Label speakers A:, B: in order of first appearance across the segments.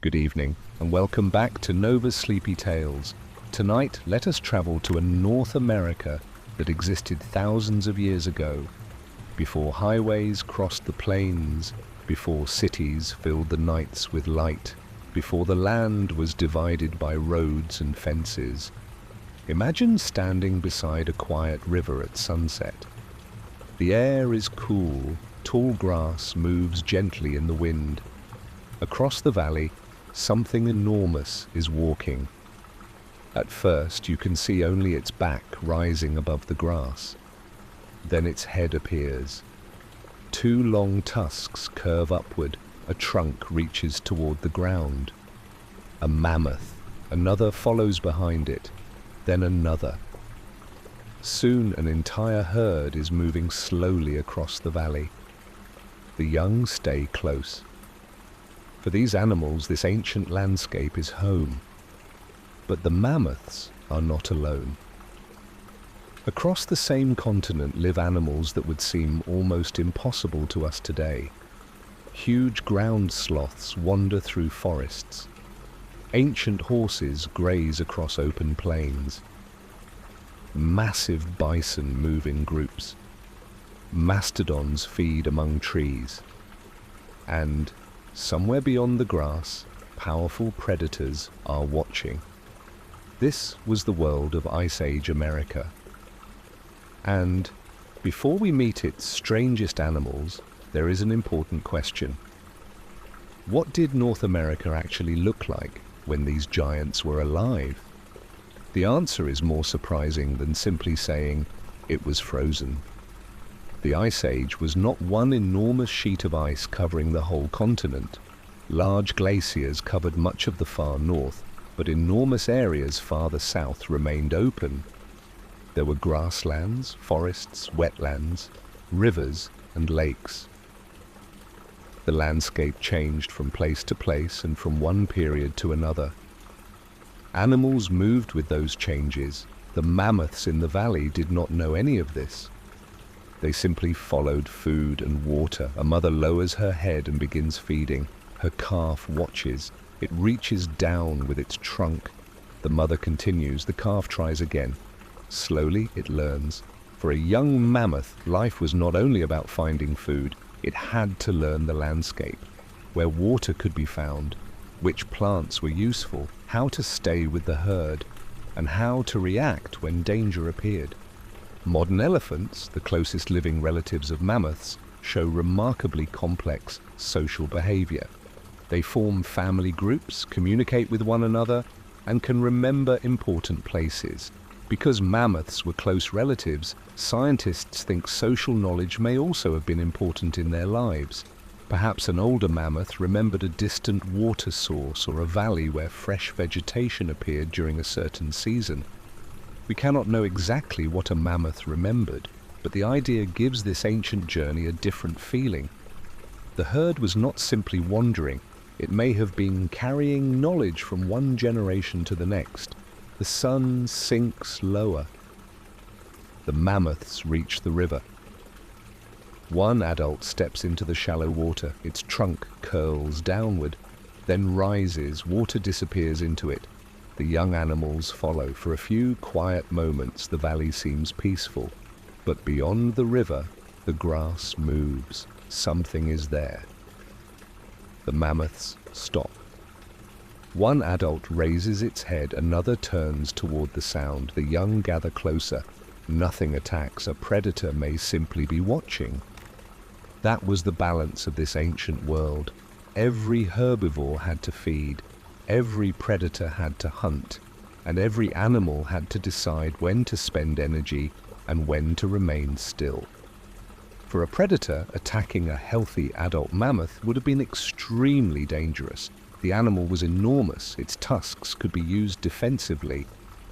A: Good evening, and welcome back to Nova's Sleepy Tales. Tonight, let us travel to a North America that existed thousands of years ago, before highways crossed the plains, before cities filled the nights with light, before the land was divided by roads and fences. Imagine standing beside a quiet river at sunset. The air is cool, tall grass moves gently in the wind. Across the valley, something enormous is walking. At first, you can see only its back rising above the grass. Then its head appears. Two long tusks curve upward, a trunk reaches toward the ground. A mammoth, another follows behind it, then another. Soon an entire herd is moving slowly across the valley. The young stay close. For these animals, this ancient landscape is home. But the mammoths are not alone. Across the same continent live animals that would seem almost impossible to us today. Huge ground sloths wander through forests. Ancient horses graze across open plains. Massive bison move in groups. Mastodons feed among trees. And, somewhere beyond the grass, powerful predators are watching. This was the world of Ice Age America. And, before we meet its strangest animals, there is an important question. What did North America actually look like when these giants were alive? The answer is more surprising than simply saying it was frozen. The Ice Age was not one enormous sheet of ice covering the whole continent. Large glaciers covered much of the far north, but enormous areas farther south remained open. There were grasslands, forests, wetlands, rivers, and lakes. The landscape changed from place to place and from one period to another. Animals moved with those changes. The mammoths in the valley did not know any of this. They simply followed food and water. A mother lowers her head and begins feeding. Her calf watches. It reaches down with its trunk. The mother continues. The calf tries again. Slowly it learns. For a young mammoth, life was not only about finding food. It had to learn the landscape, where water could be found, which plants were useful, how to stay with the herd, and how to react when danger appeared. Modern elephants, the closest living relatives of mammoths, show remarkably complex social behavior. They form family groups, communicate with one another, and can remember important places. Because mammoths were close relatives, scientists think social knowledge may also have been important in their lives. Perhaps an older mammoth remembered a distant water source or a valley where fresh vegetation appeared during a certain season. We cannot know exactly what a mammoth remembered, but the idea gives this ancient journey a different feeling. The herd was not simply wandering, it may have been carrying knowledge from one generation to the next. The sun sinks lower. The mammoths reach the river. One adult steps into the shallow water. Its trunk curls downward, then rises. Water disappears into it. The young animals follow. For a few quiet moments, the valley seems peaceful. But beyond the river, the grass moves. Something is there. The mammoths stop. One adult raises its head, another turns toward the sound. The young gather closer. Nothing attacks. A predator may simply be watching. That was the balance of this ancient world. Every herbivore had to feed, every predator had to hunt, and every animal had to decide when to spend energy and when to remain still. For a predator, attacking a healthy adult mammoth would have been extremely dangerous. The animal was enormous, its tusks could be used defensively,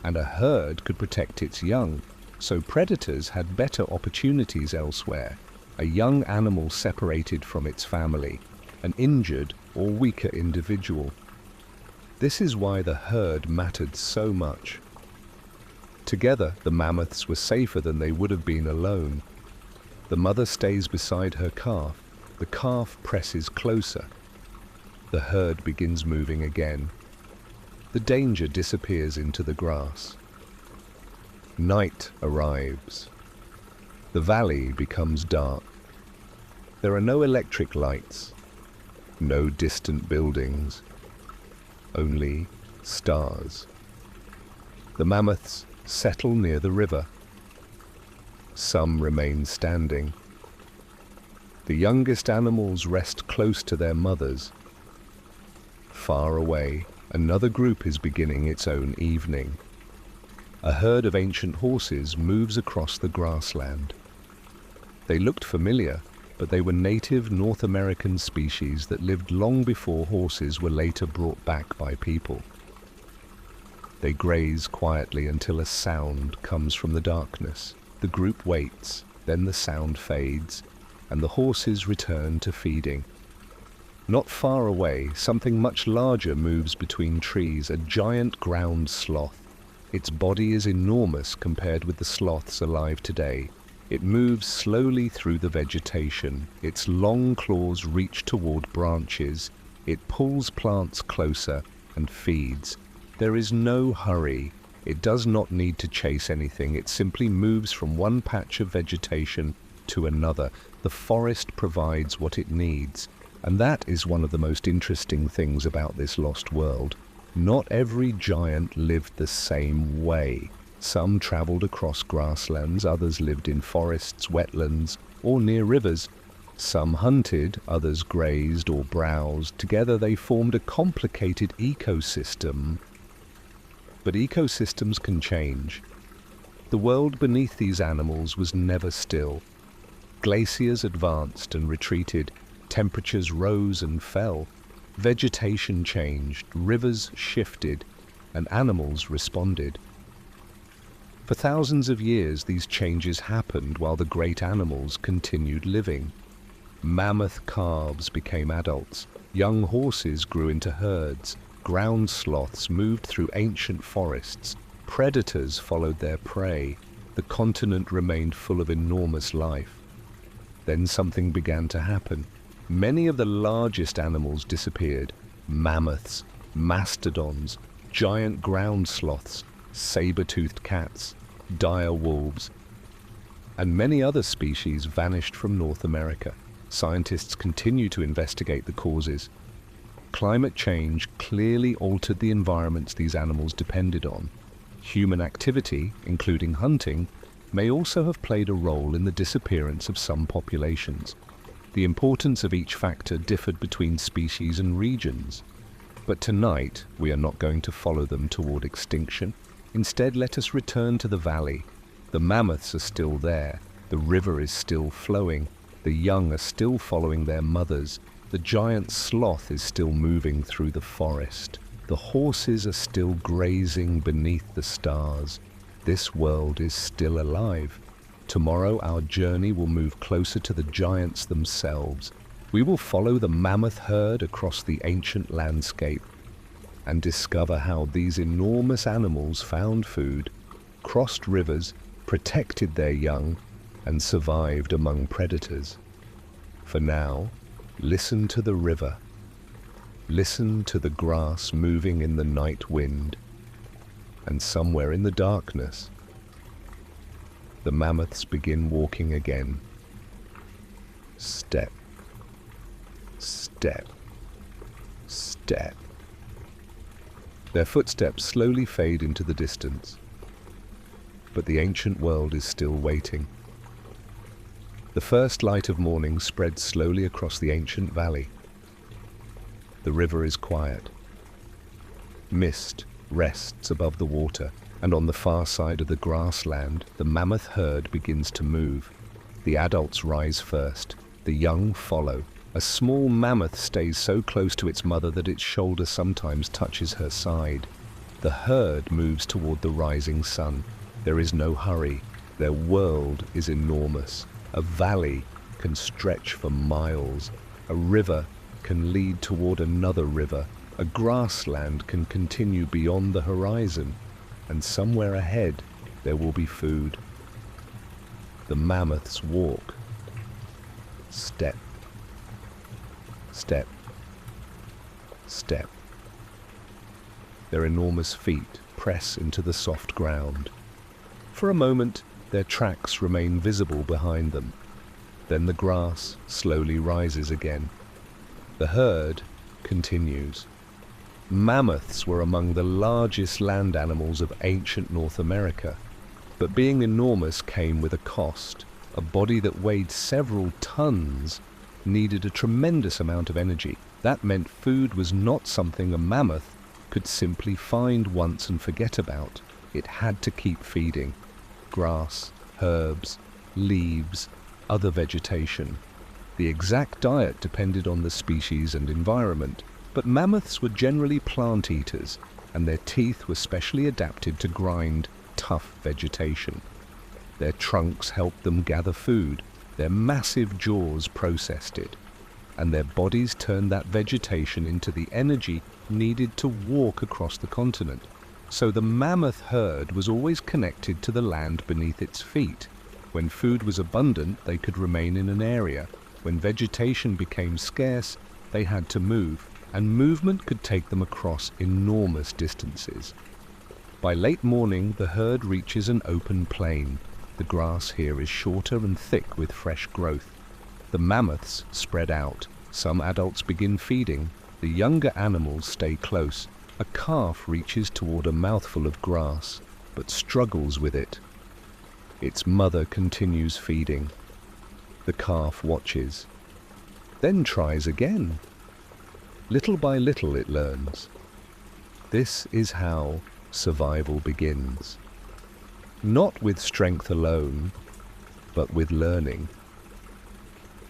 A: and a herd could protect its young, so predators had better opportunities elsewhere. A young animal separated from its family, an injured or weaker individual. This is why the herd mattered so much. Together, the mammoths were safer than they would have been alone. The mother stays beside her calf. The calf presses closer. The herd begins moving again. The danger disappears into the grass. Night arrives. The valley becomes dark. There are no electric lights, no distant buildings, only stars. The mammoths settle near the river. Some remain standing. The youngest animals rest close to their mothers. Far away, another group is beginning its own evening. A herd of ancient horses moves across the grassland. They looked familiar, but they were native North American species that lived long before horses were later brought back by people. They graze quietly until a sound comes from the darkness. The group waits, then the sound fades, and the horses return to feeding. Not far away, something much larger moves between trees, a giant ground sloth. Its body is enormous compared with the sloths alive today. It moves slowly through the vegetation. Its long claws reach toward branches. It pulls plants closer and feeds. There is no hurry. It does not need to chase anything. It simply moves from one patch of vegetation to another. The forest provides what it needs. And that is one of the most interesting things about this lost world. Not every giant lived the same way. Some traveled across grasslands, others lived in forests, wetlands, or near rivers. Some hunted, others grazed or browsed. Together they formed a complicated ecosystem. But ecosystems can change. The world beneath these animals was never still. Glaciers advanced and retreated. Temperatures rose and fell. Vegetation changed, rivers shifted, and animals responded. For thousands of years, these changes happened while the great animals continued living. Mammoth calves became adults. Young horses grew into herds. Ground sloths moved through ancient forests. Predators followed their prey. The continent remained full of enormous life. Then something began to happen. Many of the largest animals disappeared. Mammoths, mastodons, giant ground sloths, saber-toothed cats, dire wolves, and many other species vanished from North America. Scientists continue to investigate the causes. Climate change clearly altered the environments these animals depended on. Human activity, including hunting, may also have played a role in the disappearance of some populations. The importance of each factor differed between species and regions. But tonight, we are not going to follow them toward extinction. Instead, let us return to the valley. The mammoths are still there. The river is still flowing. The young are still following their mothers. The giant sloth is still moving through the forest. The horses are still grazing beneath the stars. This world is still alive. Tomorrow, our journey will move closer to the giants themselves. We will follow the mammoth herd across the ancient landscape and discover how these enormous animals found food, crossed rivers, protected their young, and survived among predators. For now, listen to the river. Listen to the grass moving in the night wind. And somewhere in the darkness, the mammoths begin walking again. Step, step, step. Their footsteps slowly fade into the distance, but the ancient world is still waiting. The first light of morning spreads slowly across the ancient valley. The river is quiet. Mist rests above the water, and on the far side of the grassland, the mammoth herd begins to move. The adults rise first. The young follow. A small mammoth stays so close to its mother that its shoulder sometimes touches her side. The herd moves toward the rising sun. There is no hurry. Their world is enormous. A valley can stretch for miles. A river can lead toward another river. A grassland can continue beyond the horizon. And somewhere ahead, there will be food. The mammoths walk. Step, step, step. Their enormous feet press into the soft ground. For a moment, their tracks remain visible behind them. Then the grass slowly rises again. The herd continues. Mammoths were among the largest land animals of ancient North America, but being enormous came with a cost. A body that weighed several tons needed a tremendous amount of energy. That meant food was not something a mammoth could simply find once and forget about. It had to keep feeding. Grass, herbs, leaves, other vegetation. The exact diet depended on the species and environment, but mammoths were generally plant eaters, and their teeth were specially adapted to grind tough vegetation. Their trunks helped them gather food, their massive jaws processed it, and their bodies turned that vegetation into the energy needed to walk across the continent. So the mammoth herd was always connected to the land beneath its feet. When food was abundant, they could remain in an area. When vegetation became scarce, they had to move, and movement could take them across enormous distances. By late morning, the herd reaches an open plain. The grass here is shorter and thick with fresh growth. The mammoths spread out. Some adults begin feeding. The younger animals stay close. A calf reaches toward a mouthful of grass, but struggles with it. Its mother continues feeding. The calf watches, then tries again. Little by little it learns. This is how survival begins. Not with strength alone, but with learning.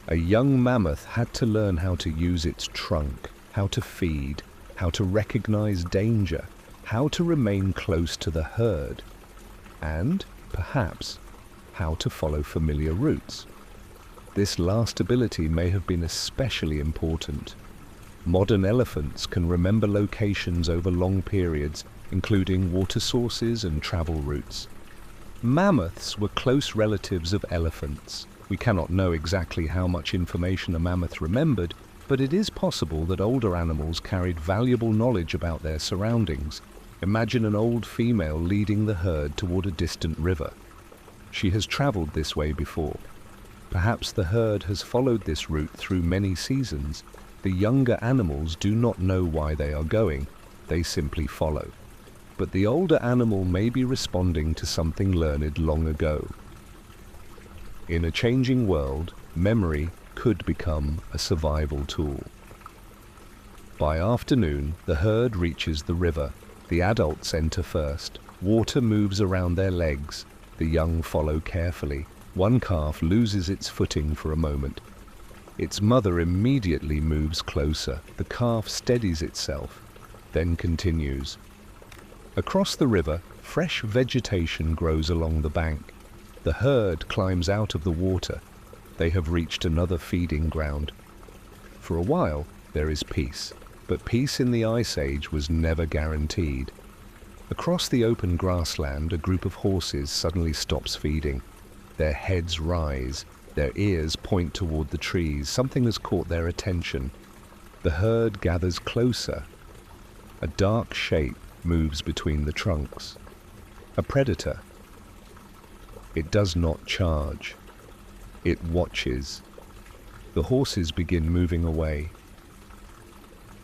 A: A young mammoth had to learn how to use its trunk, how to feed, how to recognize danger, how to remain close to the herd, and, perhaps, how to follow familiar routes. This last ability may have been especially important. Modern elephants can remember locations over long periods, including water sources and travel routes. Mammoths were close relatives of elephants. We cannot know exactly how much information a mammoth remembered, but it is possible that older animals carried valuable knowledge about their surroundings. Imagine an old female leading the herd toward a distant river. She has traveled this way before. Perhaps the herd has followed this route through many seasons. The younger animals do not know why they are going. They simply follow. But the older animal may be responding to something learned long ago. In a changing world, memory could become a survival tool. By afternoon, the herd reaches the river. The adults enter first. Water moves around their legs. The young follow carefully. One calf loses its footing for a moment. Its mother immediately moves closer. The calf steadies itself, then continues. Across the river, fresh vegetation grows along the bank. The herd climbs out of the water. They have reached another feeding ground. For a while, there is peace, but peace in the Ice Age was never guaranteed. Across the open grassland, a group of horses suddenly stops feeding. Their heads rise, their ears point toward the trees. Something has caught their attention. The herd gathers closer. A dark shape moves between the trunks. A predator. It does not charge. It watches. The horses begin moving away.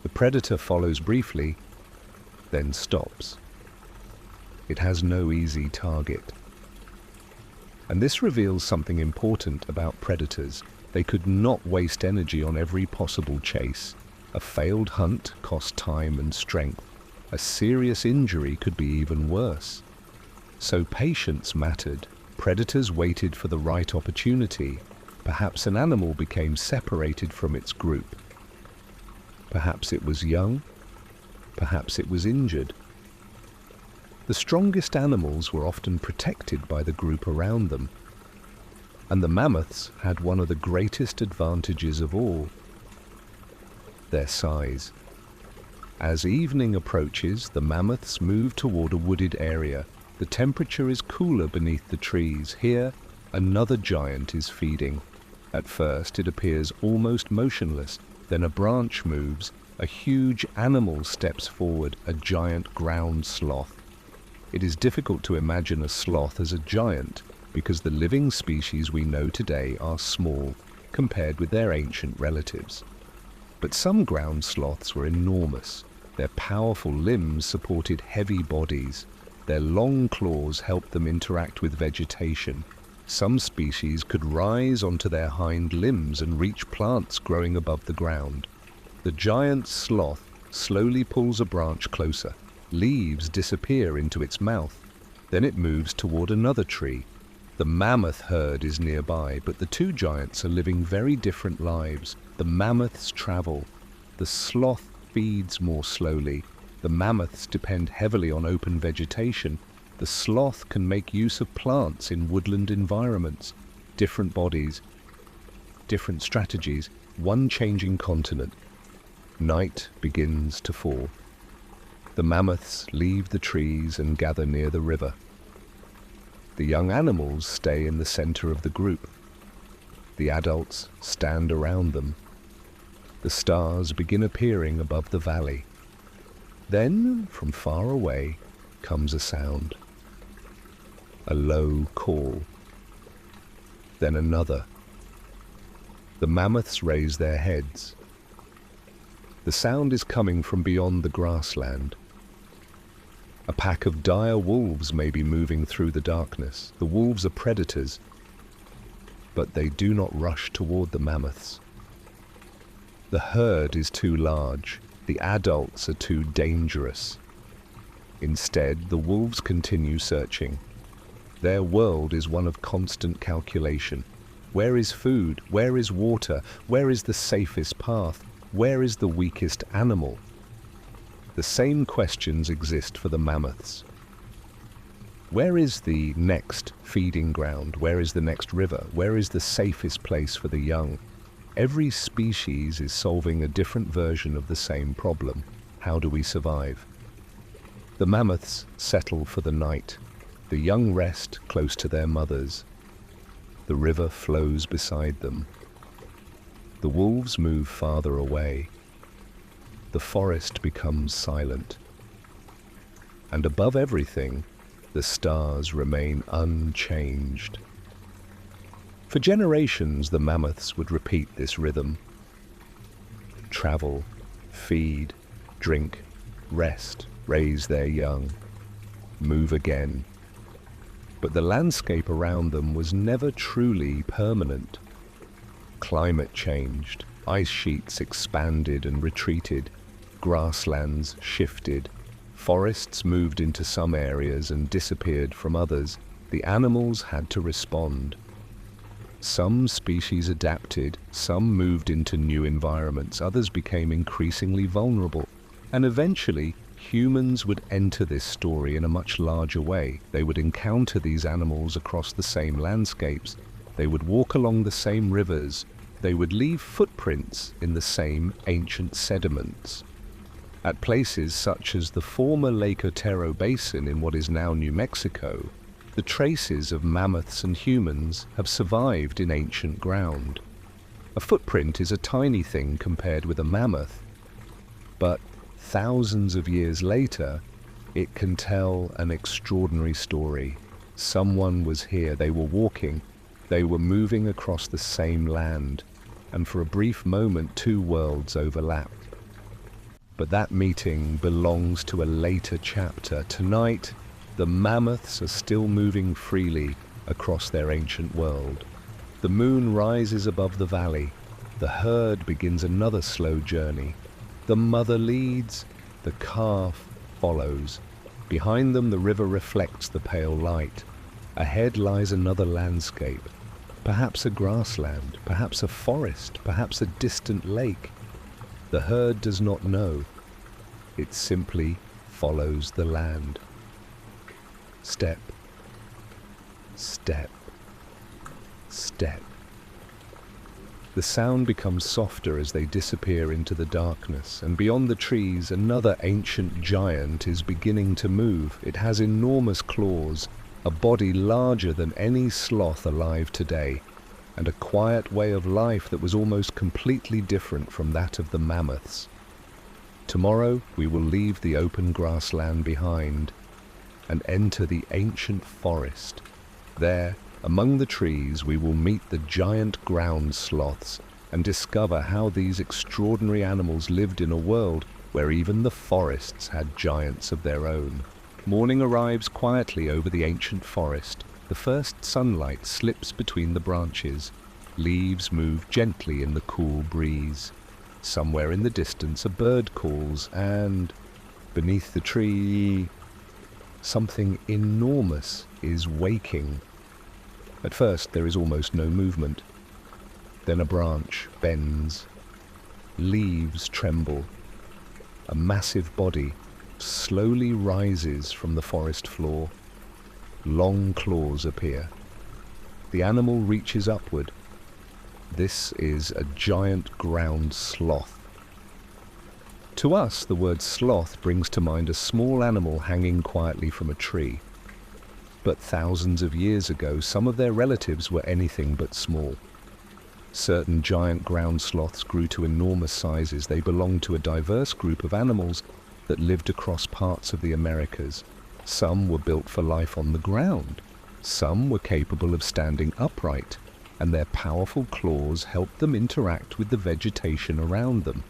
A: The predator follows briefly, then stops. It has no easy target. And this reveals something important about predators. They could not waste energy on every possible chase. A failed hunt cost time and strength. A serious injury could be even worse. So patience mattered. Predators waited for the right opportunity. Perhaps an animal became separated from its group. Perhaps it was young. Perhaps it was injured. The strongest animals were often protected by the group around them. And the mammoths had one of the greatest advantages of all: their size. As evening approaches, the mammoths move toward a wooded area. The temperature is cooler beneath the trees. Here, another giant is feeding. At first, it appears almost motionless. Then a branch moves, A huge animal steps forward, a giant ground sloth. It is difficult to imagine a sloth as a giant because the living species we know today are small compared with their ancient relatives. But some ground sloths were enormous. Their powerful limbs supported heavy bodies. Their long claws helped them interact with vegetation. Some species could rise onto their hind limbs and reach plants growing above the ground. The giant sloth slowly pulls a branch closer. Leaves disappear into its mouth. Then it moves toward another tree. The mammoth herd is nearby, but the two giants are living very different lives. The mammoths travel. The sloth feeds more slowly. The mammoths depend heavily on open vegetation. The sloth can make use of plants in woodland environments. Different bodies, different strategies, one changing continent. Night begins to fall. The mammoths leave the trees and gather near the river. The young animals stay in the center of the group. The adults stand around them. The stars begin appearing above the valley. Then, from far away, comes a sound. A low call. Then another. The mammoths raise their heads. The sound is coming from beyond the grassland. A pack of dire wolves may be moving through the darkness. The wolves are predators, but they do not rush toward the mammoths. The herd is too large. The adults are too dangerous. Instead, the wolves continue searching. Their world is one of constant calculation. Where is food? Where is water? Where is the safest path? Where is the weakest animal? The same questions exist for the mammoths. Where is the next feeding ground? Where is the next river? Where is the safest place for the young? Every species is solving a different version of the same problem. How do we survive? The mammoths settle for the night. The young rest close to their mothers. The river flows beside them. The wolves move farther away. The forest becomes silent. And above everything, the stars remain unchanged. For generations, the mammoths would repeat this rhythm. Travel, feed, drink, rest, raise their young, move again. But the landscape around them was never truly permanent. Climate changed, ice sheets expanded and retreated, grasslands shifted, forests moved into some areas and disappeared from others. The animals had to respond. Some species adapted, some moved into new environments, others became increasingly vulnerable, and eventually humans would enter this story in a much larger way. They would encounter these animals across the same landscapes. They would walk along the same rivers. They would leave footprints in the same ancient sediments. At places such as the former Lake Otero Basin in what is now New Mexico, the traces of mammoths and humans have survived in ancient ground. A footprint is a tiny thing compared with a mammoth, but thousands of years later, it can tell an extraordinary story. Someone was here, they were walking, they were moving across the same land, and for a brief moment two worlds overlapped. But that meeting belongs to a later chapter. Tonight, the mammoths are still moving freely across their ancient world. The moon rises above the valley. The herd begins another slow journey. The mother leads, the calf follows. Behind them, the river reflects the pale light. Ahead lies another landscape. Perhaps a grassland, perhaps a forest, perhaps a distant lake. The herd does not know. It simply follows the land. Step, step, step. The sound becomes softer as they disappear into the darkness, and beyond the trees, another ancient giant is beginning to move. It has enormous claws, a body larger than any sloth alive today, and a quiet way of life that was almost completely different from that of the mammoths. Tomorrow we will leave the open grassland behind and enter the ancient forest. There, among the trees, we will meet the giant ground sloths and discover how these extraordinary animals lived in a world where even the forests had giants of their own. Morning arrives quietly over the ancient forest. The first sunlight slips between the branches. Leaves move gently in the cool breeze. Somewhere in the distance a bird calls, and beneath the tree, something enormous is waking. At first there is almost no movement. Then a branch bends. Leaves tremble. A massive body slowly rises from the forest floor. Long claws appear. The animal reaches upward. This is a giant ground sloth. To us, the word sloth brings to mind a small animal hanging quietly from a tree. But thousands of years ago, some of their relatives were anything but small. Certain giant ground sloths grew to enormous sizes. They belonged to a diverse group of animals that lived across parts of the Americas. Some were built for life on the ground. Some were capable of standing upright, and their powerful claws helped them interact with the vegetation around them.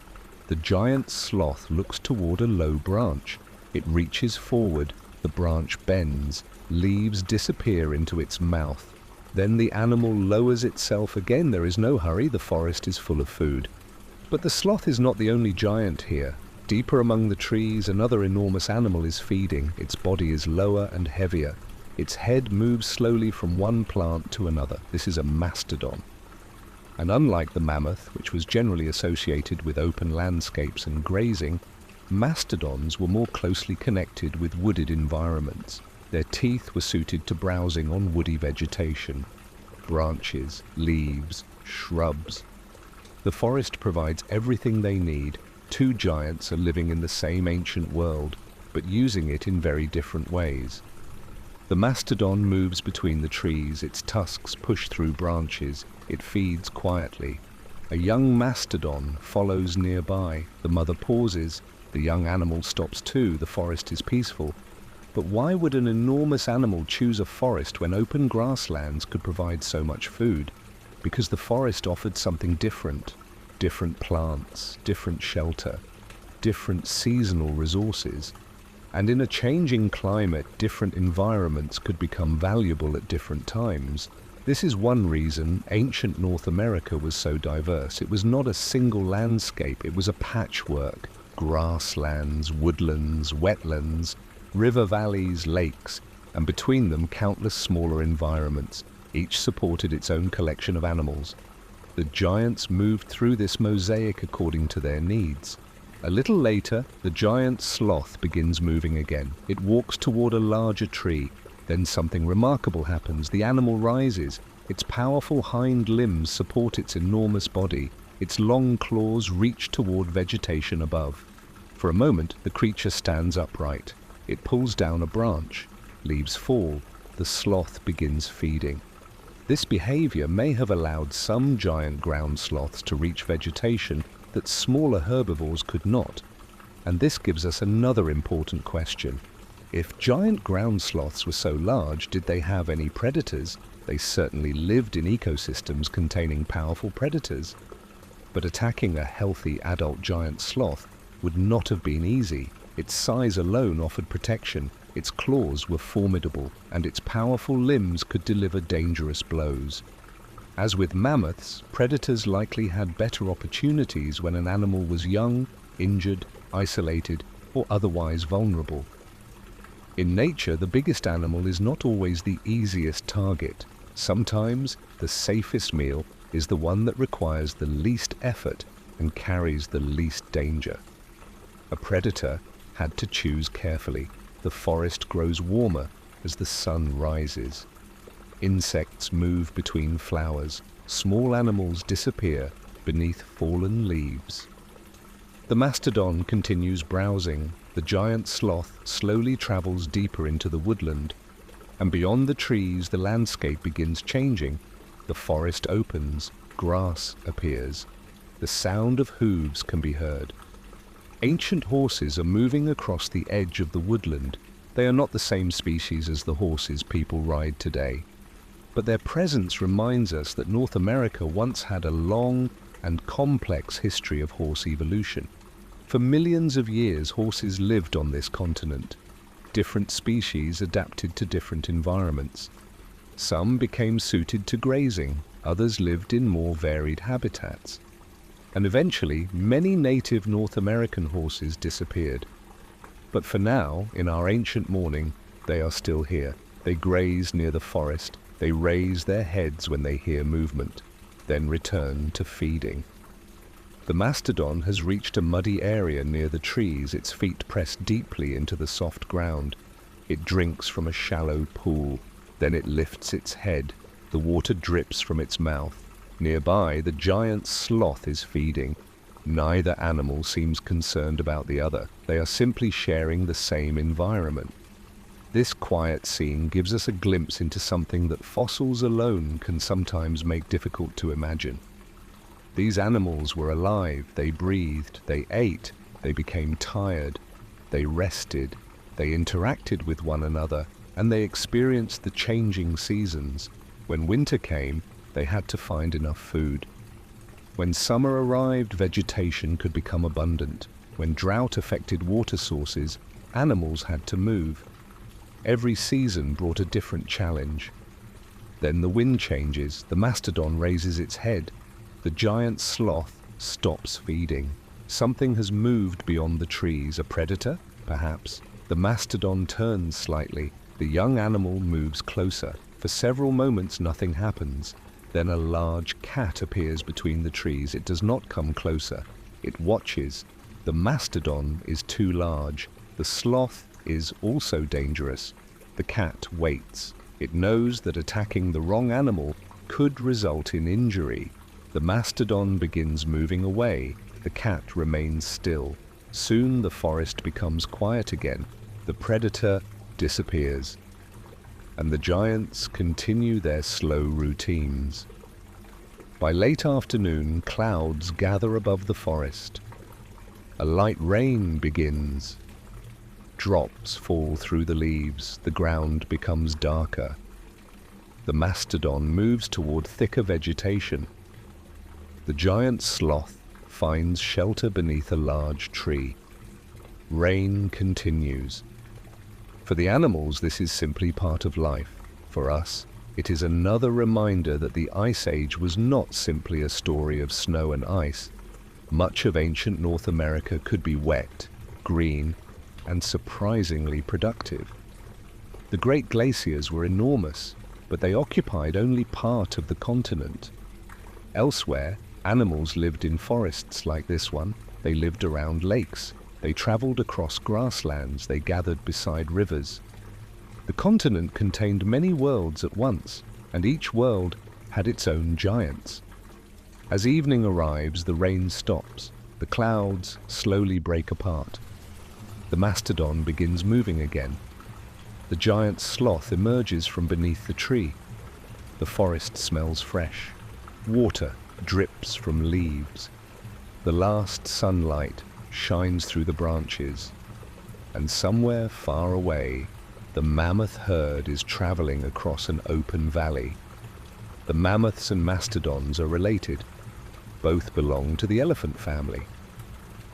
A: The giant sloth looks toward a low branch. It reaches forward, the branch bends, leaves disappear into its mouth. Then the animal lowers itself again. There is no hurry, the forest is full of food. But the sloth is not the only giant here. Deeper among the trees, another enormous animal is feeding. Its body is lower and heavier. Its head moves slowly from one plant to another. This is a mastodon. And unlike the mammoth, which was generally associated with open landscapes and grazing, mastodons were more closely connected with wooded environments. Their teeth were suited to browsing on woody vegetation, branches, leaves, shrubs. The forest provides everything they need. Two giants are living in the same ancient world, but using it in very different ways. The mastodon moves between the trees, its tusks push through branches, it feeds quietly. A young mastodon follows nearby. The mother pauses, the young animal stops too, the forest is peaceful. But why would an enormous animal choose a forest when open grasslands could provide so much food? Because the forest offered something different. Different plants, different shelter, different seasonal resources. And in a changing climate, different environments could become valuable at different times. This is one reason ancient North America was so diverse. It was not a single landscape, it was a patchwork. Grasslands, woodlands, wetlands, river valleys, lakes, and between them countless smaller environments. Each supported its own collection of animals. The giants moved through this mosaic according to their needs. A little later, the giant sloth begins moving again. It walks toward a larger tree. Then something remarkable happens. The animal rises. Its powerful hind limbs support its enormous body. Its long claws reach toward vegetation above. For a moment, the creature stands upright. It pulls down a branch. Leaves fall. The sloth begins feeding. This behavior may have allowed some giant ground sloths to reach vegetation that smaller herbivores could not. And this gives us another important question. If giant ground sloths were so large, did they have any predators? They certainly lived in ecosystems containing powerful predators. But attacking a healthy adult giant sloth would not have been easy. Its size alone offered protection, its claws were formidable, and its powerful limbs could deliver dangerous blows. As with mammoths, predators likely had better opportunities when an animal was young, injured, isolated, or otherwise vulnerable. In nature, the biggest animal is not always the easiest target. Sometimes, the safest meal is the one that requires the least effort and carries the least danger. A predator had to choose carefully. The forest grows warmer as the sun rises. Insects move between flowers. Small animals disappear beneath fallen leaves. The mastodon continues browsing. The giant sloth slowly travels deeper into the woodland. And beyond the trees, the landscape begins changing. The forest opens. Grass appears. The sound of hooves can be heard. Ancient horses are moving across the edge of the woodland. They are not the same species as the horses people ride today, but their presence reminds us that North America once had a long and complex history of horse evolution. For millions of years, horses lived on this continent. Different species adapted to different environments. Some became suited to grazing, others lived in more varied habitats. And eventually, many native North American horses disappeared. But for now, in our ancient morning, they are still here. They graze near the forest, they raise their heads when they hear movement, then return to feeding. The mastodon has reached a muddy area near the trees, its feet pressed deeply into the soft ground. It drinks from a shallow pool, then it lifts its head. The water drips from its mouth. Nearby, the giant sloth is feeding. Neither animal seems concerned about the other. They are simply sharing the same environment. This quiet scene gives us a glimpse into something that fossils alone can sometimes make difficult to imagine. These animals were alive, they breathed, they ate, they became tired, they rested, they interacted with one another, and they experienced the changing seasons. When winter came, they had to find enough food. When summer arrived, vegetation could become abundant. When drought affected water sources, animals had to move. Every season brought a different challenge. Then the wind changes, the mastodon raises its head. The giant sloth stops feeding. Something has moved beyond the trees. A predator? Perhaps. The mastodon turns slightly. The young animal moves closer. For several moments nothing happens. Then a large cat appears between the trees. It does not come closer. It watches. The mastodon is too large. The sloth is also dangerous. The cat waits. It knows that attacking the wrong animal could result in injury. The mastodon begins moving away. The cat remains still. Soon the forest becomes quiet again. The predator disappears. And the giants continue their slow routines. By late afternoon, clouds gather above the forest. A light rain begins. Drops fall through the leaves. The ground becomes darker. The mastodon moves toward thicker vegetation. The giant sloth finds shelter beneath a large tree. Rain continues. For the animals, this is simply part of life. For us, it is another reminder that the Ice Age was not simply a story of snow and ice. Much of ancient North America could be wet, green, and surprisingly productive. The great glaciers were enormous, but they occupied only part of the continent. Elsewhere, animals lived in forests like this one. They lived around lakes. They traveled across grasslands. They gathered beside rivers. The continent contained many worlds at once, and each world had its own giants. As evening arrives, the rain stops. The clouds slowly break apart. The mastodon begins moving again. The giant sloth emerges from beneath the tree. The forest smells fresh. Water drips from leaves. The last sunlight shines through the branches. And somewhere far away, the mammoth herd is traveling across an open valley. The mammoths and mastodons are related. Both belong to the elephant family.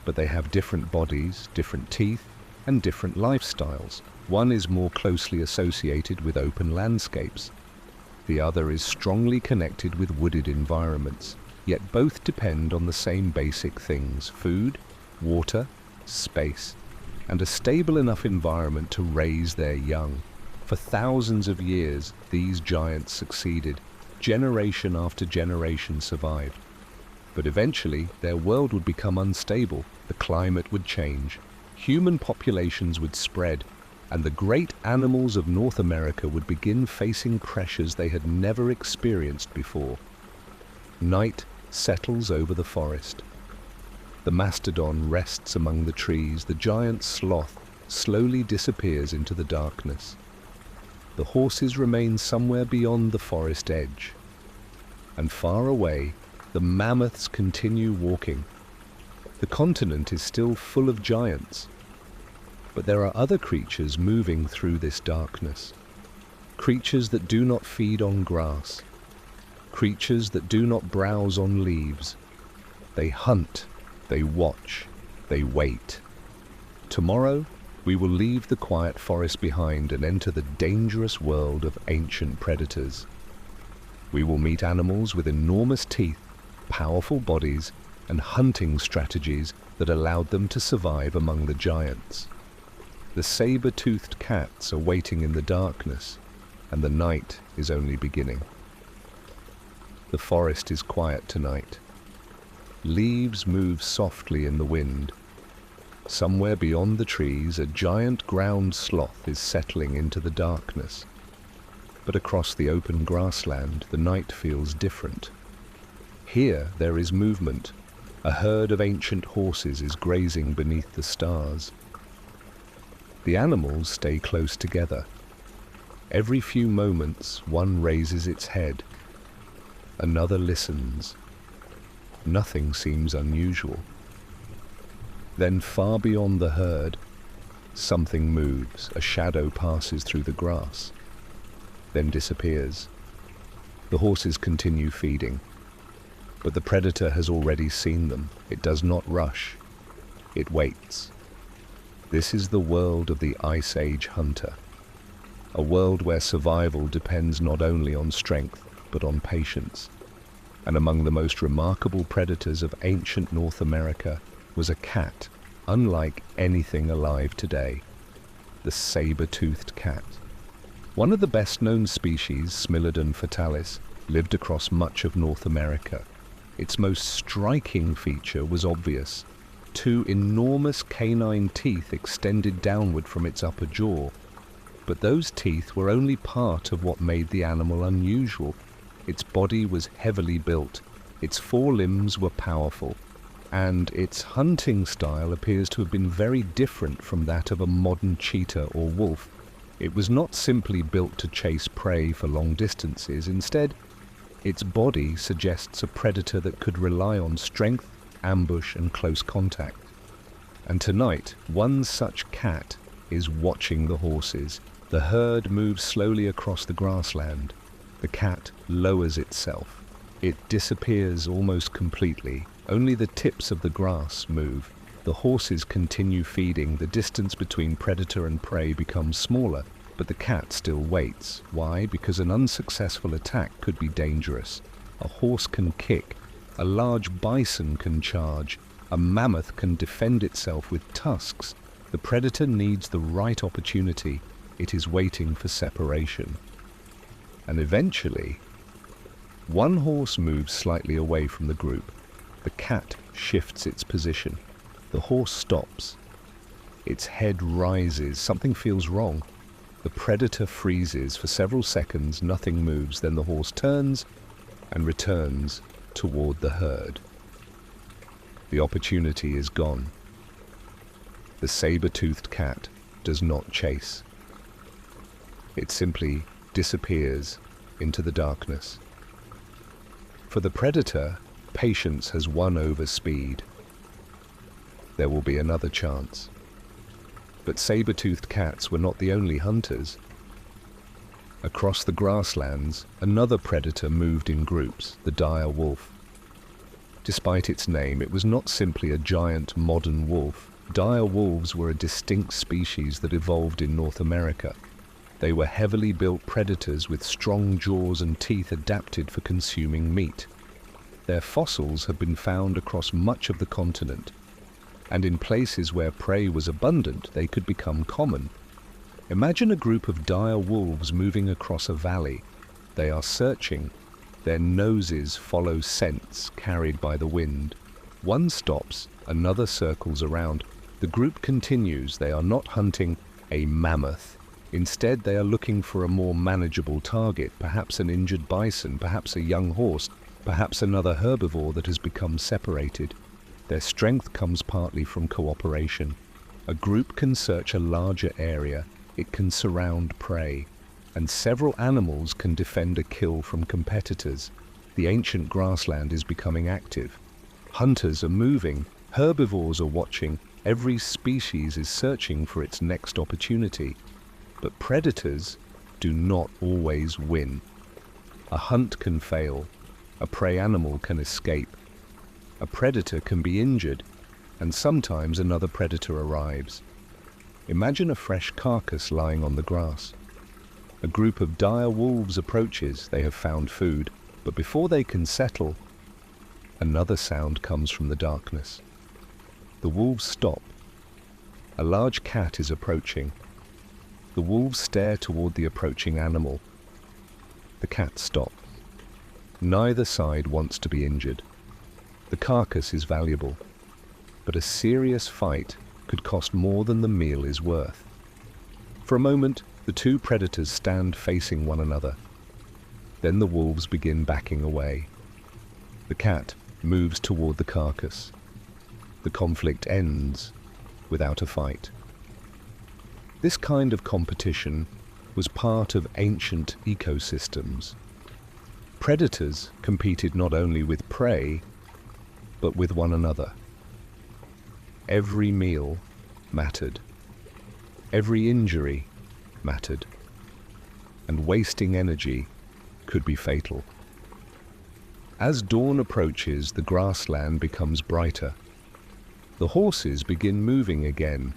A: But they have different bodies, different teeth, and different lifestyles. One is more closely associated with open landscapes. The other is strongly connected with wooded environments, yet both depend on the same basic things: food, water, space, and a stable enough environment to raise their young. For thousands of years, these giants succeeded. Generation after generation survived. But eventually, their world would become unstable. The climate would change. Human populations would spread, and the great animals of North America would begin facing pressures they had never experienced before. Night settles over the forest. The mastodon rests among the trees. The giant sloth slowly disappears into the darkness. The horses remain somewhere beyond the forest edge. And far away, the mammoths continue walking. The continent is still full of giants, but there are other creatures moving through this darkness. Creatures that do not feed on grass. Creatures that do not browse on leaves. They hunt, they watch, they wait. Tomorrow, we will leave the quiet forest behind and enter the dangerous world of ancient predators. We will meet animals with enormous teeth, powerful bodies, and hunting strategies that allowed them to survive among the giants. The saber-toothed cats are waiting in the darkness, and the night is only beginning. The forest is quiet tonight. Leaves move softly in the wind. Somewhere beyond the trees, a giant ground sloth is settling into the darkness. But across the open grassland, the night feels different. Here there is movement. A herd of ancient horses is grazing beneath the stars. The animals stay close together. Every few moments, one raises its head. Another listens. Nothing seems unusual. Then far beyond the herd, something moves. A shadow passes through the grass, then disappears. The horses continue feeding, but the predator has already seen them. It does not rush. It waits. This is the world of the Ice Age hunter, a world where survival depends not only on strength, but on patience. And among the most remarkable predators of ancient North America was a cat, unlike anything alive today, the saber-toothed cat. One of the best-known species, Smilodon fatalis, lived across much of North America. Its most striking feature was obvious. Two enormous canine teeth extended downward from its upper jaw. But those teeth were only part of what made the animal unusual. Its body was heavily built, its forelimbs were powerful, and its hunting style appears to have been very different from that of a modern cheetah or wolf. It was not simply built to chase prey for long distances. Instead, its body suggests a predator that could rely on strength, ambush, and close contact. And tonight, one such cat is watching the horses. The herd moves slowly across the grassland. The cat lowers itself. It disappears almost completely. Only the tips of the grass move. The horses continue feeding. The distance between predator and prey becomes smaller, but the cat still waits. Why? Because an unsuccessful attack could be dangerous. A horse can kick. A large bison can charge. A mammoth can defend itself with tusks. The predator needs the right opportunity. It is waiting for separation. And eventually, one horse moves slightly away from the group. The cat shifts its position. The horse stops. Its head rises. Something feels wrong. The predator freezes. For several seconds, nothing moves. Then the horse turns and returns toward the herd. The opportunity is gone. The saber-toothed cat does not chase. It simply disappears into the darkness. For the predator, patience has won over speed. There will be another chance. But saber-toothed cats were not the only hunters. Across the grasslands, another predator moved in groups, the dire wolf. Despite its name, it was not simply a giant modern wolf. Dire wolves were a distinct species that evolved in North America. They were heavily built predators with strong jaws and teeth adapted for consuming meat. Their fossils have been found across much of the continent, and in places where prey was abundant, they could become common. Imagine a group of dire wolves moving across a valley. They are searching. Their noses follow scents carried by the wind. One stops, another circles around. The group continues. They are not hunting a mammoth. Instead, they are looking for a more manageable target, perhaps an injured bison, perhaps a young horse, perhaps another herbivore that has become separated. Their strength comes partly from cooperation. A group can search a larger area. It can surround prey, and several animals can defend a kill from competitors. The ancient grassland is becoming active. Hunters are moving, Herbivores are watching. Every species is searching for its next opportunity. But predators do not always win. A hunt can fail. A prey animal can escape. A predator can be injured, and sometimes another predator arrives. Imagine a fresh carcass lying on the grass. A group of dire wolves approaches. They have found food, but before they can settle, another sound comes from the darkness. The wolves stop. A large cat is approaching. The wolves stare toward the approaching animal. The cat stops. Neither side wants to be injured. The carcass is valuable, but a serious fight could cost more than the meal is worth. For a moment, the two predators stand facing one another. Then the wolves begin backing away. The cat moves toward the carcass. The conflict ends without a fight. This kind of competition was part of ancient ecosystems. Predators competed not only with prey, but with one another. Every meal mattered. Every injury mattered. And wasting energy could be fatal. As dawn approaches, the grassland becomes brighter. The horses begin moving again.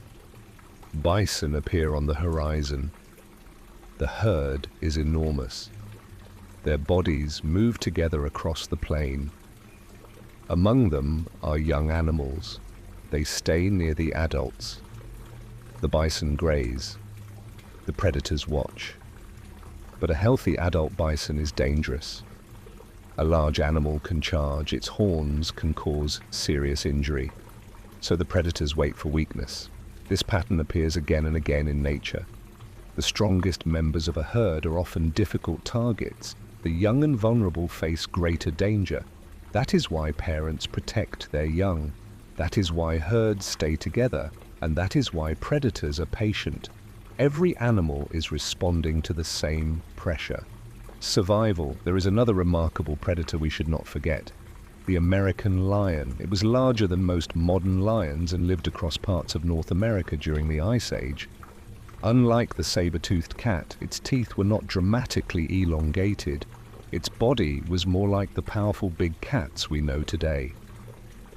A: Bison appear on the horizon. The herd is enormous. Their bodies move together across the plain. Among them are young animals. They stay near the adults. The bison graze. The predators watch. But a healthy adult bison is dangerous. A large animal can charge. Its horns can cause serious injury. So the predators wait for weakness. This pattern appears again and again in nature. The strongest members of a herd are often difficult targets. The young and vulnerable face greater danger. That is why parents protect their young. That is why herds stay together. And that is why predators are patient. Every animal is responding to the same pressure. Survival. There is another remarkable predator we should not forget. The American lion. It was larger than most modern lions and lived across parts of North America during the Ice Age. Unlike the saber-toothed cat, its teeth were not dramatically elongated. Its body was more like the powerful big cats we know today.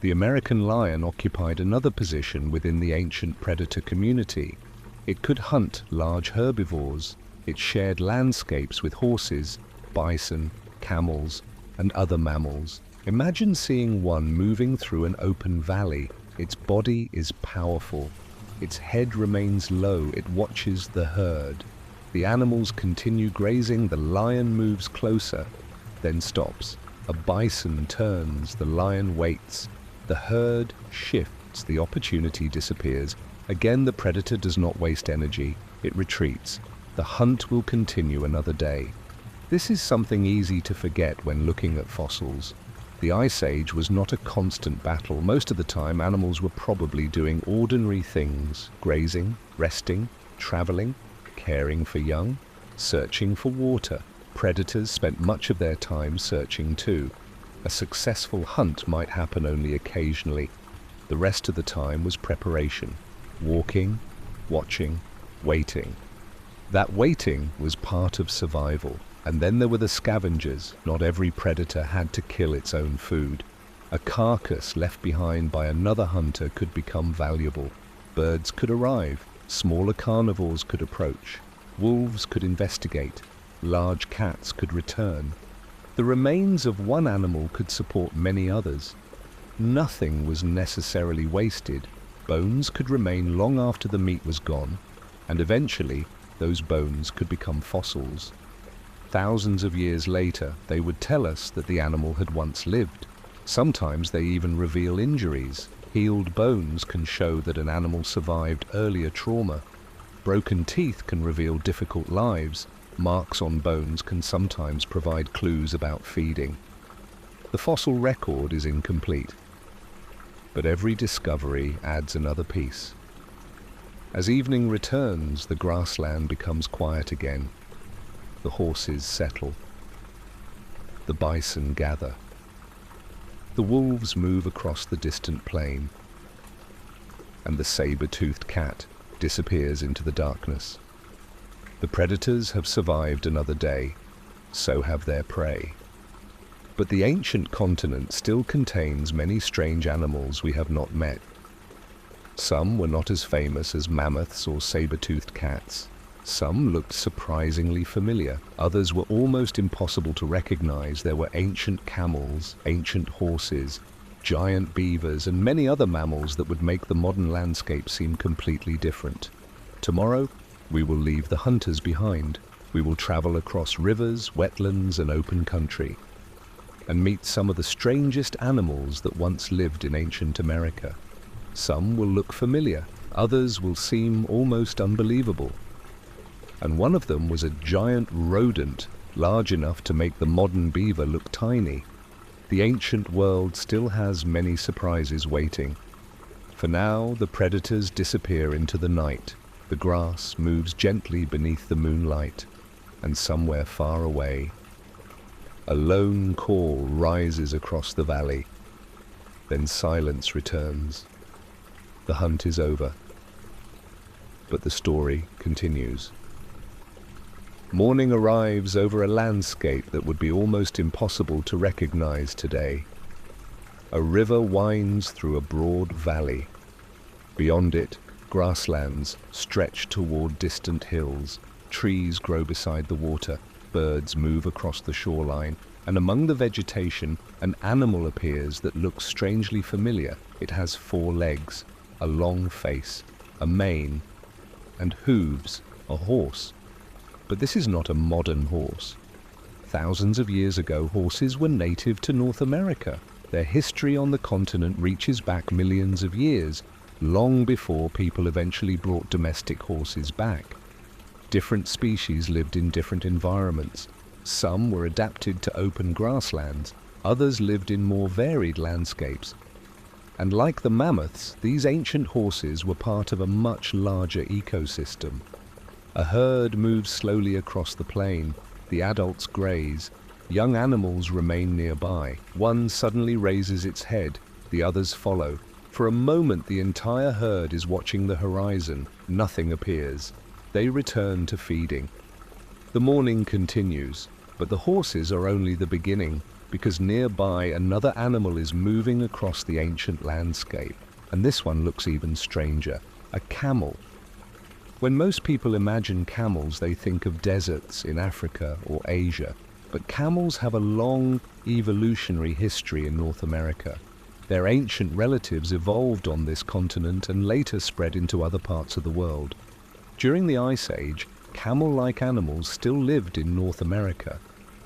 A: The American lion occupied another position within the ancient predator community. It could hunt large herbivores. It shared landscapes with horses, bison, camels, and other mammals. Imagine seeing one moving through an open valley. Its body is powerful. Its head remains low. It watches the herd. The animals continue grazing. The lion moves closer, then stops. A bison turns. The lion waits. The herd shifts. The opportunity disappears. Again, the predator does not waste energy. It retreats. The hunt will continue another day. This is something easy to forget when looking at fossils. The Ice Age was not a constant battle. Most of the time, animals were probably doing ordinary things: grazing, resting, traveling, caring for young, searching for water. Predators spent much of their time searching too. A successful hunt might happen only occasionally. The rest of the time was preparation. Walking, watching, waiting. That waiting was part of survival. And then there were the scavengers. Not every predator had to kill its own food. A carcass left behind by another hunter could become valuable. Birds could arrive. Smaller carnivores could approach. Wolves could investigate. Large cats could return. The remains of one animal could support many others. Nothing was necessarily wasted. Bones could remain long after the meat was gone, and eventually those bones could become fossils. Thousands of years later, they would tell us that the animal had once lived. Sometimes they even reveal injuries. Healed bones can show that an animal survived earlier trauma. Broken teeth can reveal difficult lives. Marks on bones can sometimes provide clues about feeding. The fossil record is incomplete, but every discovery adds another piece. As evening returns, the grassland becomes quiet again. The horses settle. The bison gather. The wolves move across the distant plain. and the saber-toothed cat disappears into the darkness. The predators have survived another day, so have their prey. But the ancient continent still contains many strange animals we have not met. Some were not as famous as mammoths or saber-toothed cats. Some looked surprisingly familiar. Others were almost impossible to recognize. There were ancient camels, ancient horses, giant beavers, and many other mammals that would make the modern landscape seem completely different. Tomorrow, we will leave the hunters behind. We will travel across rivers, wetlands, and open country, and meet some of the strangest animals that once lived in ancient America. Some will look familiar, others will seem almost unbelievable. And one of them was a giant rodent, large enough to make the modern beaver look tiny. The ancient world still has many surprises waiting. For now, the predators disappear into the night. The grass moves gently beneath the moonlight, and somewhere far away, a lone call rises across the valley. Then silence returns. The hunt is over, but the story continues. Morning arrives over a landscape that would be almost impossible to recognize today. A river winds through a broad valley. Beyond it, grasslands stretch toward distant hills. Trees grow beside the water. Birds move across the shoreline. And among the vegetation, an animal appears that looks strangely familiar. It has 4 legs, a long face, a mane, and hooves, a horse. But this is not a modern horse. Thousands of years ago, horses were native to North America. Their history on the continent reaches back millions of years, long before people eventually brought domestic horses back. Different species lived in different environments. Some were adapted to open grasslands, others lived in more varied landscapes. And like the mammoths, these ancient horses were part of a much larger ecosystem. A herd moves slowly across the plain. The adults graze. Young animals remain nearby. One suddenly raises its head. The others follow. For a moment, the entire herd is watching the horizon. Nothing appears. They return to feeding. The morning continues, but the horses are only the beginning, because nearby another animal is moving across the ancient landscape. And this one looks even stranger. A camel. When most people imagine camels, they think of deserts in Africa or Asia. But camels have a long evolutionary history in North America. Their ancient relatives evolved on this continent and later spread into other parts of the world. During the Ice Age, camel-like animals still lived in North America.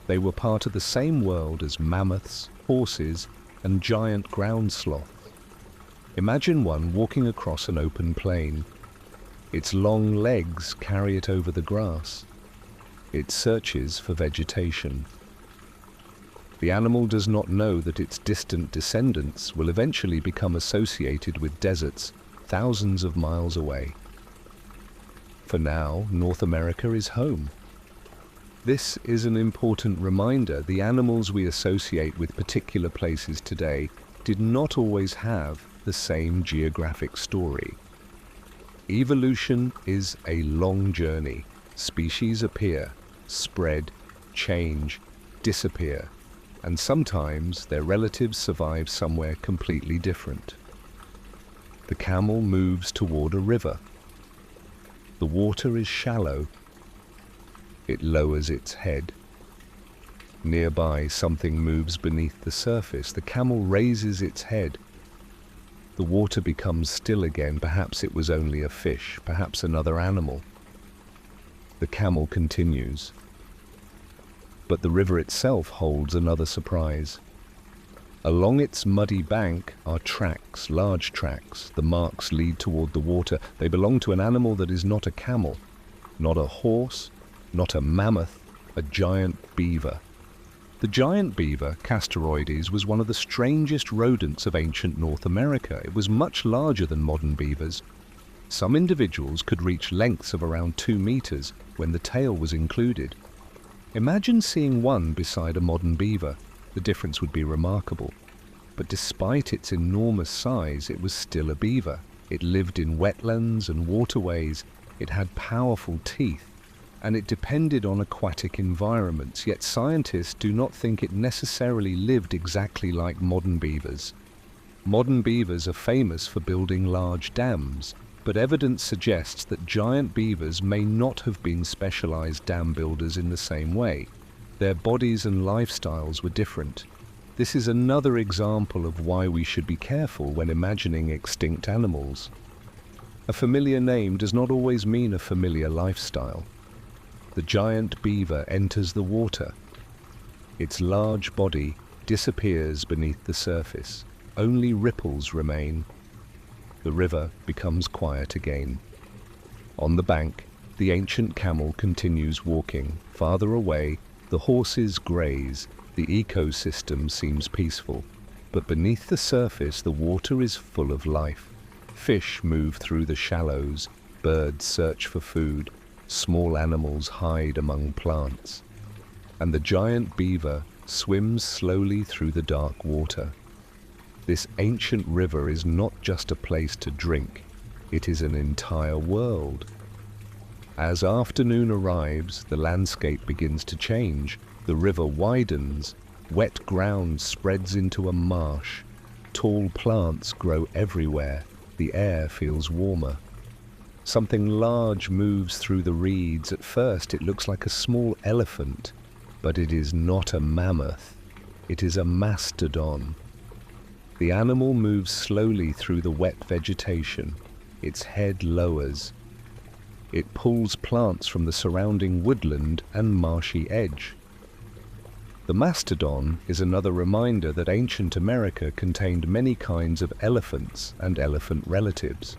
A: They were part of the same world as mammoths, horses, and giant ground sloths. Imagine one walking across an open plain. Its long legs carry it over the grass. It searches for vegetation. The animal does not know that its distant descendants will eventually become associated with deserts thousands of miles away. For now, North America is home. This is an important reminder. The animals we associate with particular places today did not always have the same geographic story. Evolution is a long journey. Species appear, spread, change, disappear, and sometimes their relatives survive somewhere completely different. The camel moves toward a river. The water is shallow. It lowers its head. Nearby, something moves beneath the surface. The camel raises its head. The water becomes still again. Perhaps it was only a fish, perhaps another animal. The camel continues. But the river itself holds another surprise. Along its muddy bank are tracks, large tracks. The marks lead toward the water. They belong to an animal that is not a camel, not a horse, not a mammoth, a giant beaver. The giant beaver, Castoroides, was one of the strangest rodents of ancient North America. It was much larger than modern beavers. Some individuals could reach lengths of around 2 meters when the tail was included. Imagine seeing one beside a modern beaver. The difference would be remarkable. But despite its enormous size, it was still a beaver. It lived in wetlands and waterways. It had powerful teeth, and it depended on aquatic environments, yet scientists do not think it necessarily lived exactly like modern beavers. Modern beavers are famous for building large dams, but evidence suggests that giant beavers may not have been specialized dam builders in the same way. Their bodies and lifestyles were different. This is another example of why we should be careful when imagining extinct animals. A familiar name does not always mean a familiar lifestyle. The giant beaver enters the water. Its large body disappears beneath the surface. Only ripples remain. The river becomes quiet again. On the bank, the ancient camel continues walking. Farther away, the horses graze. The ecosystem seems peaceful. But beneath the surface, the water is full of life. Fish move through the shallows. Birds search for food. Small animals hide among plants. And the giant beaver swims slowly through the dark water. This ancient river is not just a place to drink, it is an entire world. As afternoon arrives, the landscape begins to change. The river widens, wet ground spreads into a marsh, tall plants grow everywhere, the air feels warmer. Something large moves through the reeds. At first it looks like a small elephant, but it is not a mammoth, it is a mastodon. The animal moves slowly through the wet vegetation. Its head lowers. It pulls plants from the surrounding woodland and marshy edge. The mastodon is another reminder that ancient America contained many kinds of elephants and elephant relatives.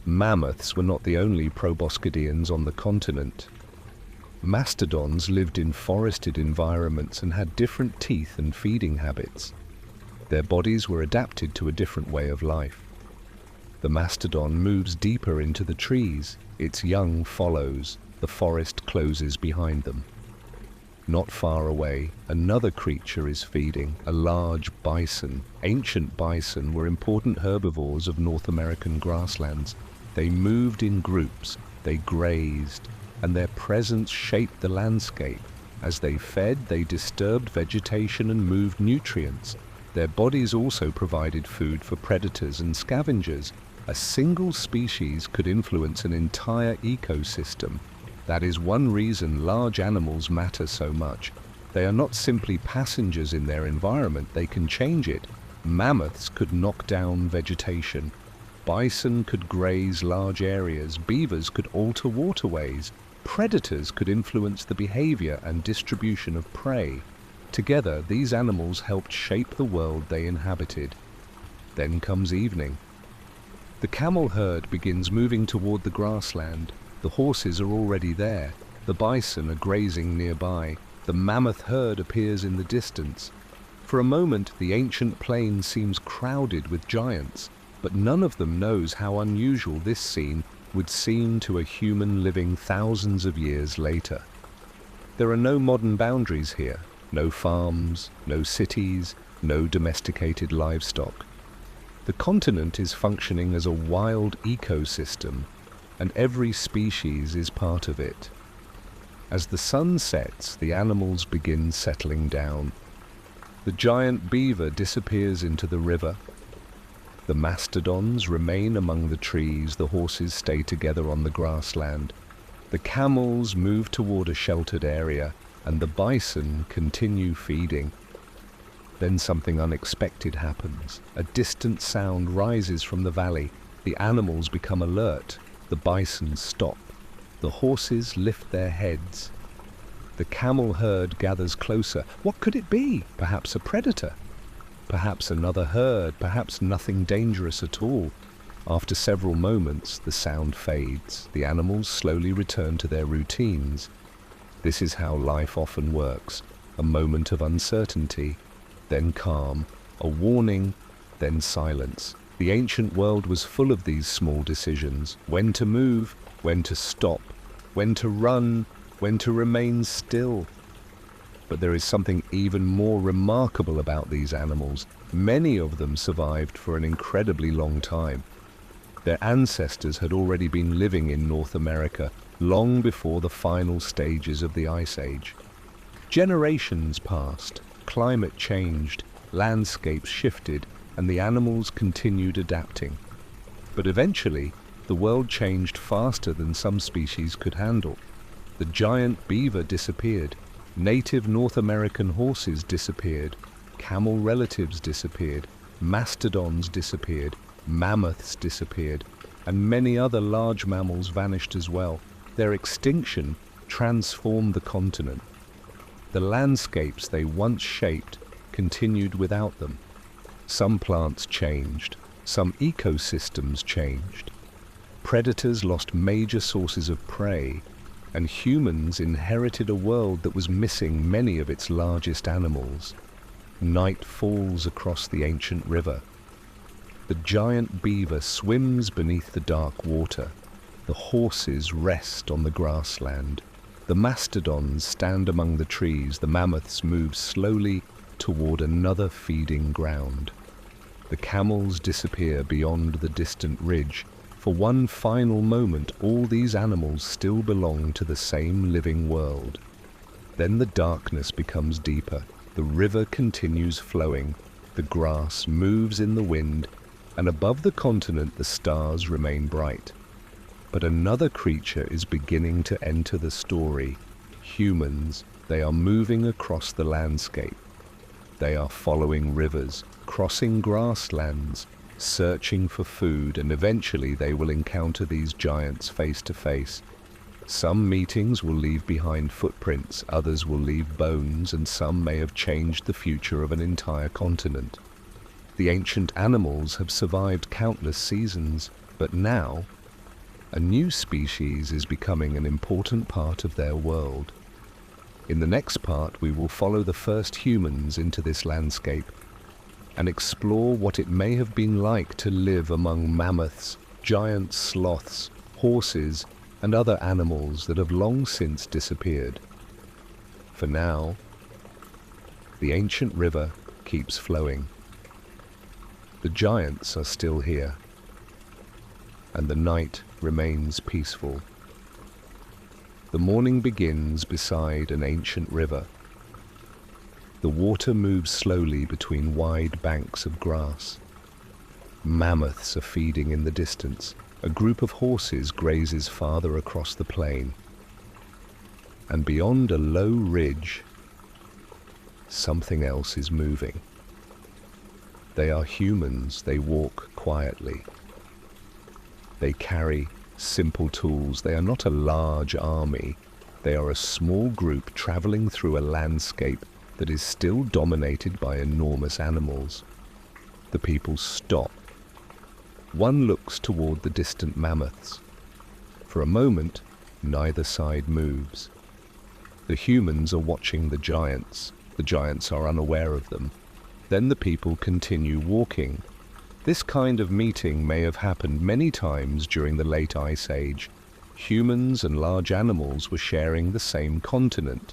A: Mammoths were not the only proboscideans on the continent. Mastodons lived in forested environments and had different teeth and feeding habits. Their bodies were adapted to a different way of life. The mastodon moves deeper into the trees. Its young follows. The forest closes behind them. Not far away, another creature is feeding, a large bison. Ancient bison were important herbivores of North American grasslands. They moved in groups, they grazed, and their presence shaped the landscape. As they fed, they disturbed vegetation and moved nutrients. Their bodies also provided food for predators and scavengers. A single species could influence an entire ecosystem. That is one reason large animals matter so much. They are not simply passengers in their environment, they can change it. Mammoths could knock down vegetation. Bison could graze large areas. Beavers could alter waterways. Predators could influence the behavior and distribution of prey. Together, these animals helped shape the world they inhabited. Then comes evening. The camel herd begins moving toward the grassland. The horses are already there. The bison are grazing nearby. The mammoth herd appears in the distance. For a moment, the ancient plain seems crowded with giants, but none of them knows how unusual this scene would seem to a human living thousands of years later. There are no modern boundaries here. No farms, no cities, no domesticated livestock. The continent is functioning as a wild ecosystem, and every species is part of it. As the sun sets, the animals begin settling down. The giant beaver disappears into the river. The mastodons remain among the trees. The horses stay together on the grassland. The camels move toward a sheltered area, and the bison continue feeding. Then something unexpected happens. A distant sound rises from the valley. The animals become alert. The bison stop. The horses lift their heads. The camel herd gathers closer. What could it be? Perhaps a predator. Perhaps another herd. Perhaps nothing dangerous at all. After several moments, the sound fades. The animals slowly return to their routines. This is how life often works. A moment of uncertainty, then calm, a warning, then silence. The ancient world was full of these small decisions. When to move, when to stop, when to run, when to remain still. But there is something even more remarkable about these animals. Many of them survived for an incredibly long time. Their ancestors had already been living in North America long before the final stages of the Ice Age. Generations passed, climate changed, landscapes shifted, and the animals continued adapting. But eventually, the world changed faster than some species could handle. The giant beaver disappeared, native North American horses disappeared, camel relatives disappeared, mastodons disappeared, mammoths disappeared, and many other large mammals vanished as well. Their extinction transformed the continent. The landscapes they once shaped continued without them. Some plants changed, some ecosystems changed. Predators lost major sources of prey, and humans inherited a world that was missing many of its largest animals. Night falls across the ancient river. The giant beaver swims beneath the dark water. The horses rest on the grassland. The mastodons stand among the trees. The mammoths move slowly toward another feeding ground. The camels disappear beyond the distant ridge. For one final moment, all these animals still belong to the same living world. Then the darkness becomes deeper. The river continues flowing. The grass moves in the wind, and above the continent the stars remain bright. But another creature is beginning to enter the story. Humans. They are moving across the landscape. They are following rivers, crossing grasslands, searching for food, and eventually they will encounter these giants face to face. Some meetings will leave behind footprints, others will leave bones, and some may have changed the future of an entire continent. The ancient animals have survived countless seasons, but now a new species is becoming an important part of their world. In the next part, we will follow the first humans into this landscape and explore what it may have been like to live among mammoths, giant sloths, horses, and other animals that have long since disappeared. For now, the ancient river keeps flowing. The giants are still here, and the night remains peaceful. The morning begins beside an ancient river. The water moves slowly between wide banks of grass. Mammoths are feeding in the distance. A group of horses grazes farther across the plain. And beyond a low ridge, something else is moving. They are humans. They walk quietly. They carry simple tools. They are not a large army. They are a small group traveling through a landscape that is still dominated by enormous animals. The people stop. One looks toward the distant mammoths. For a moment, neither side moves. The humans are watching the giants. The giants are unaware of them. Then the people continue walking. This kind of meeting may have happened many times during the late Ice Age. Humans and large animals were sharing the same continent,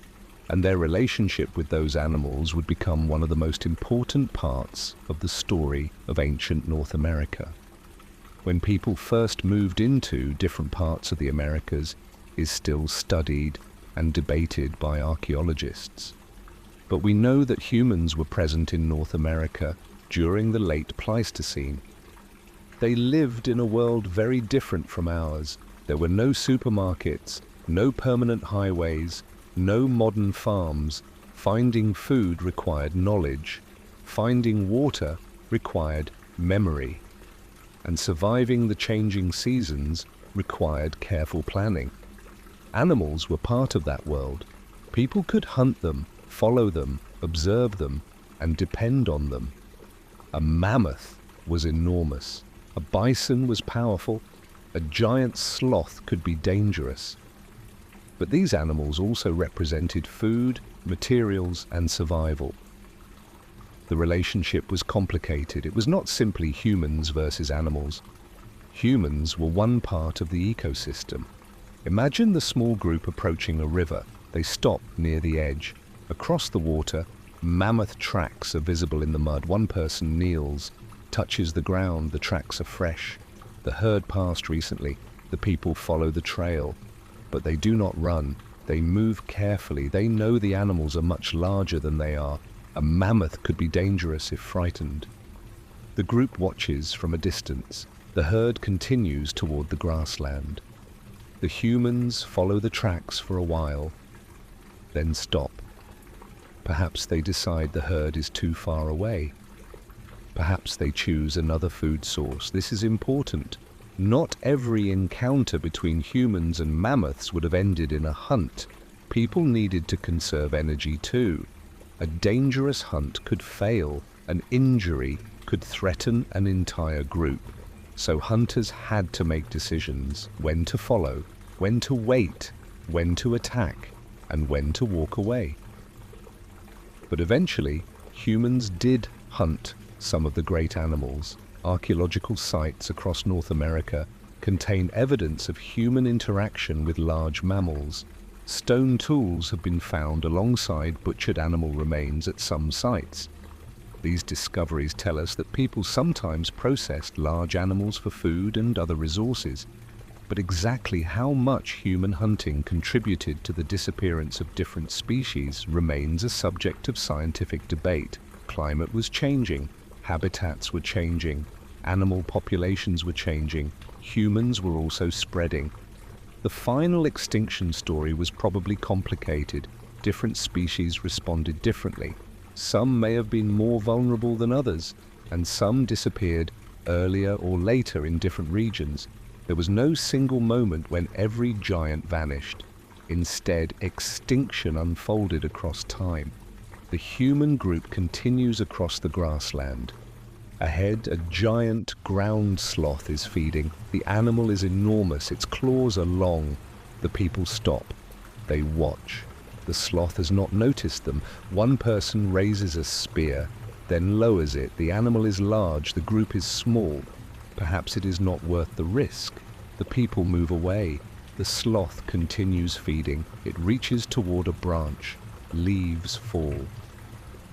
A: and their relationship with those animals would become one of the most important parts of the story of ancient North America. When people first moved into different parts of the Americas is still studied and debated by archaeologists. But we know that humans were present in North America during the late Pleistocene. They lived in a world very different from ours. There were no supermarkets, no permanent highways, no modern farms. Finding food required knowledge. Finding water required memory. And surviving the changing seasons required careful planning. Animals were part of that world. People could hunt them, follow them, observe them, and depend on them. A mammoth was enormous. A bison was powerful. A giant sloth could be dangerous. But these animals also represented food, materials, and survival. The relationship was complicated. It was not simply humans versus animals. Humans were one part of the ecosystem. Imagine the small group approaching a river. They stop near the edge. Across the water, mammoth tracks are visible in the mud. One person kneels, touches the ground. The tracks are fresh. The herd passed recently. The people follow the trail, but they do not run. They move carefully. They know the animals are much larger than they are. A mammoth could be dangerous if frightened. The group watches from a distance. The herd continues toward the grassland. The humans follow the tracks for a while, then stop. Perhaps they decide the herd is too far away. Perhaps they choose another food source. This is important. Not every encounter between humans and mammoths would have ended in a hunt. People needed to conserve energy too. A dangerous hunt could fail. An injury could threaten an entire group. So hunters had to make decisions: when to follow, when to wait, when to attack, and when to walk away. But eventually, humans did hunt some of the great animals. Archaeological sites across North America contain evidence of human interaction with large mammals. Stone tools have been found alongside butchered animal remains at some sites. These discoveries tell us that people sometimes processed large animals for food and other resources. But exactly how much human hunting contributed to the disappearance of different species remains a subject of scientific debate. Climate was changing, habitats were changing, animal populations were changing, humans were also spreading. The final extinction story was probably complicated. Different species responded differently. Some may have been more vulnerable than others, and some disappeared earlier or later in different regions. There was no single moment when every giant vanished. Instead, extinction unfolded across time. The human group continues across the grassland. Ahead, a giant ground sloth is feeding. The animal is enormous, its claws are long. The people stop. They watch. The sloth has not noticed them. One person raises a spear, then lowers it. The animal is large, the group is small. Perhaps it is not worth the risk. The people move away. The sloth continues feeding. It reaches toward a branch. Leaves fall.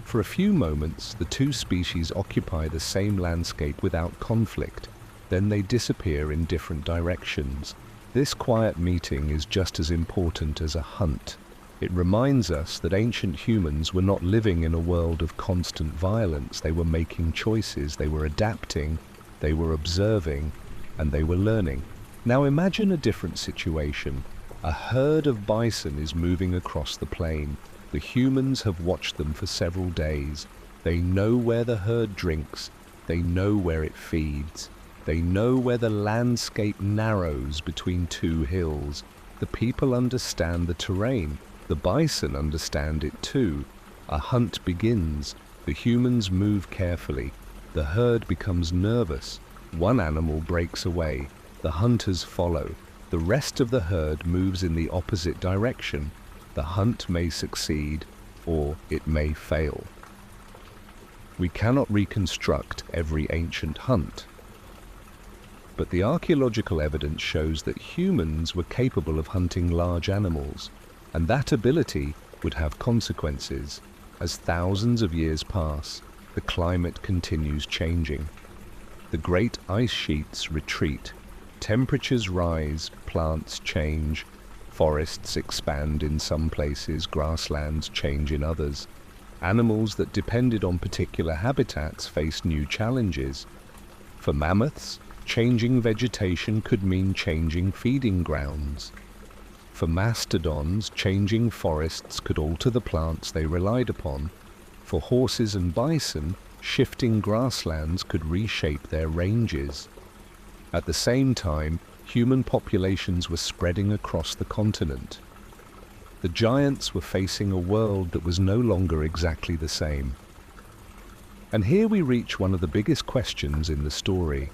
A: For a few moments, the two species occupy the same landscape without conflict. Then they disappear in different directions. This quiet meeting is just as important as a hunt. It reminds us that ancient humans were not living in a world of constant violence. They were making choices, they were adapting, they were observing, and they were learning. Now imagine a different situation. A herd of bison is moving across the plain. The humans have watched them for several days. They know where the herd drinks. They know where it feeds. They know where the landscape narrows between two hills. The people understand the terrain. The bison understand it too. A hunt begins. The humans move carefully. The herd becomes nervous. One animal breaks away. The hunters follow. The rest of the herd moves in the opposite direction. The hunt may succeed, or it may fail. We cannot reconstruct every ancient hunt, but the archaeological evidence shows that humans were capable of hunting large animals, and that ability would have consequences. As thousands of years pass, the climate continues changing. The great ice sheets retreat, temperatures rise, plants change, forests expand in some places, grasslands change in others. Animals that depended on particular habitats face new challenges. For mammoths, changing vegetation could mean changing feeding grounds. For mastodons, changing forests could alter the plants they relied upon. For horses and bison, shifting grasslands could reshape their ranges. At the same time, human populations were spreading across the continent. The giants were facing a world that was no longer exactly the same. And here we reach one of the biggest questions in the story.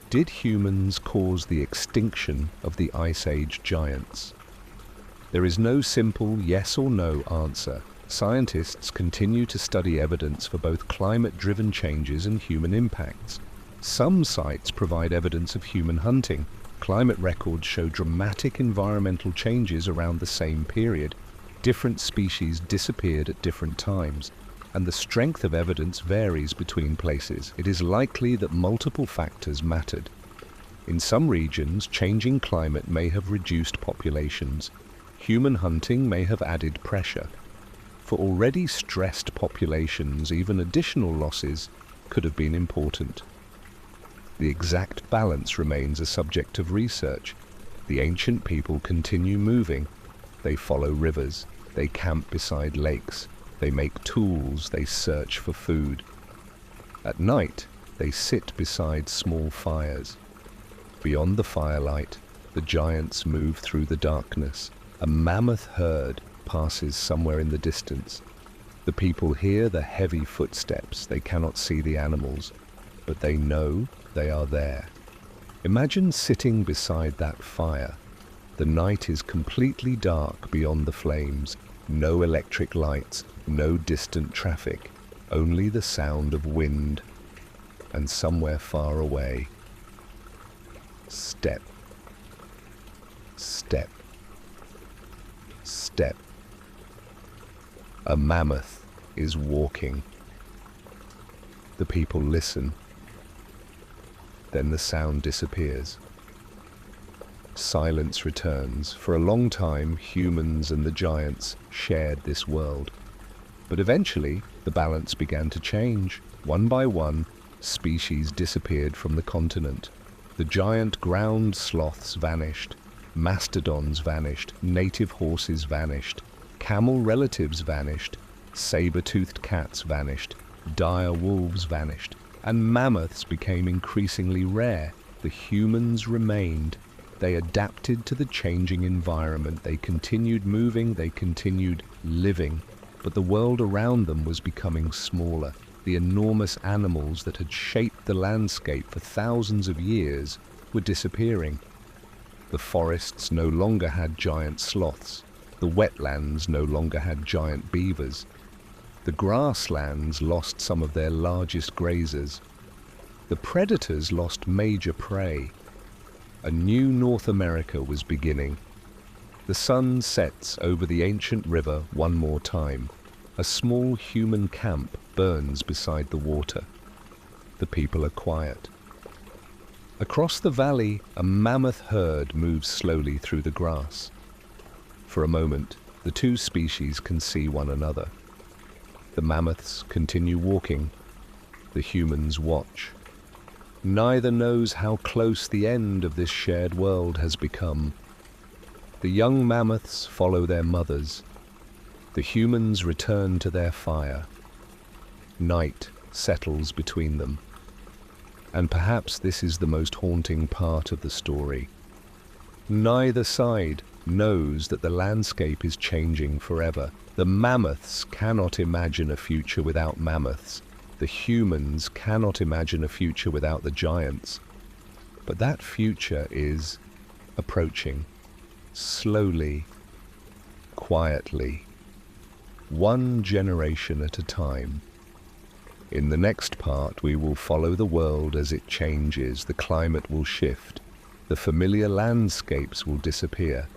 A: Did humans cause the extinction of the Ice Age giants? There is no simple yes or no answer. Scientists continue to study evidence for both climate-driven changes and human impacts. Some sites provide evidence of human hunting. Climate records show dramatic environmental changes around the same period. Different species disappeared at different times, and the strength of evidence varies between places. It is likely that multiple factors mattered. In some regions, changing climate may have reduced populations. Human hunting may have added pressure. For already stressed populations, even additional losses could have been important. The exact balance remains a subject of research. The ancient people continue moving. They follow rivers. They camp beside lakes. They make tools. They search for food. At night, they sit beside small fires. Beyond the firelight, the giants move through the darkness. A mammoth herd passes somewhere in the distance. The people hear the heavy footsteps. They cannot see the animals, but they know they are there. Imagine sitting beside that fire. The night is completely dark beyond the flames. No electric lights, no distant traffic, only the sound of wind. And somewhere far away, step, step, step. A mammoth is walking. The people listen. Then the sound disappears. Silence returns. For a long time, humans and the giants shared this world. But eventually, the balance began to change. One by one, species disappeared from the continent. The giant ground sloths vanished. Mastodons vanished. Native horses vanished. Camel relatives vanished. Saber-toothed cats vanished. Dire wolves vanished. And mammoths became increasingly rare. The humans remained. They adapted to the changing environment. They continued moving. They continued living. But the world around them was becoming smaller. The enormous animals that had shaped the landscape for thousands of years were disappearing. The forests no longer had giant sloths. The wetlands no longer had giant beavers. The grasslands lost some of their largest grazers. The predators lost major prey. A new North America was beginning. The sun sets over the ancient river one more time. A small human camp burns beside the water. The people are quiet. Across the valley, a mammoth herd moves slowly through the grass. For a moment, the two species can see one another. The mammoths continue walking. The humans watch. Neither knows how close the end of this shared world has become. The young mammoths follow their mothers. The humans return to their fire. Night settles between them. And perhaps this is the most haunting part of the story. Neither side knows that the landscape is changing forever. The mammoths cannot imagine a future without mammoths. The humans cannot imagine a future without the giants. But that future is approaching, slowly, quietly, one generation at a time. In the next part, we will follow the world as it changes. The climate will shift. The familiar landscapes will disappear.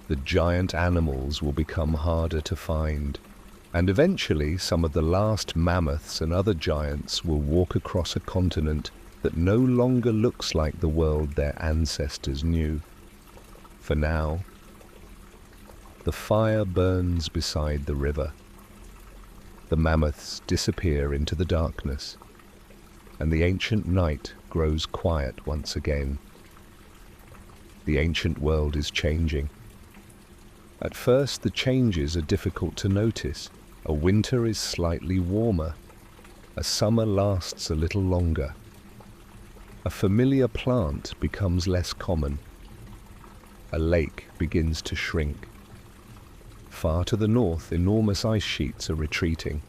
A: The giant animals will become harder to find. And eventually, some of the last mammoths and other giants will walk across a continent that no longer looks like the world their ancestors knew. For now, the fire burns beside the river. The mammoths disappear into the darkness, and the ancient night grows quiet once again. The ancient world is changing. At first, the changes are difficult to notice. A winter is slightly warmer. A summer lasts a little longer. A familiar plant becomes less common. A lake begins to shrink. Far to the north, enormous ice sheets are retreating.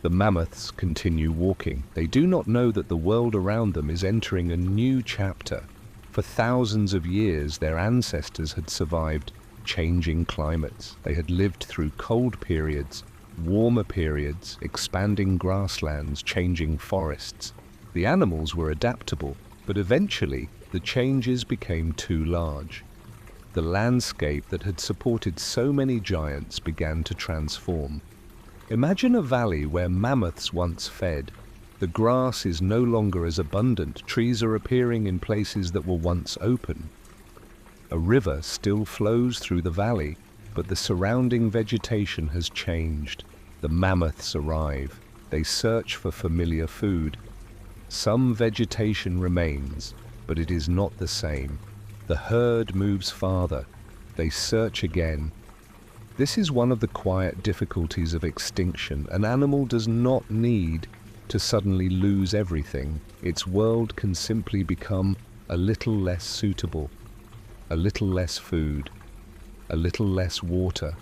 A: The mammoths continue walking. They do not know that the world around them is entering a new chapter. For thousands of years, their ancestors had survived changing climates. They had lived through cold periods, warmer periods, expanding grasslands, changing forests. The animals were adaptable, but eventually the changes became too large. The landscape that had supported so many giants began to transform. Imagine a valley where mammoths once fed. The grass is no longer as abundant. Trees are appearing in places that were once open. A river still flows through the valley, but the surrounding vegetation has changed. The mammoths arrive. They search for familiar food. Some vegetation remains, but it is not the same. The herd moves farther. They search again. This is one of the quiet difficulties of extinction. An animal does not need to suddenly lose everything. Its world can simply become a little less suitable, a little less food, a little less water,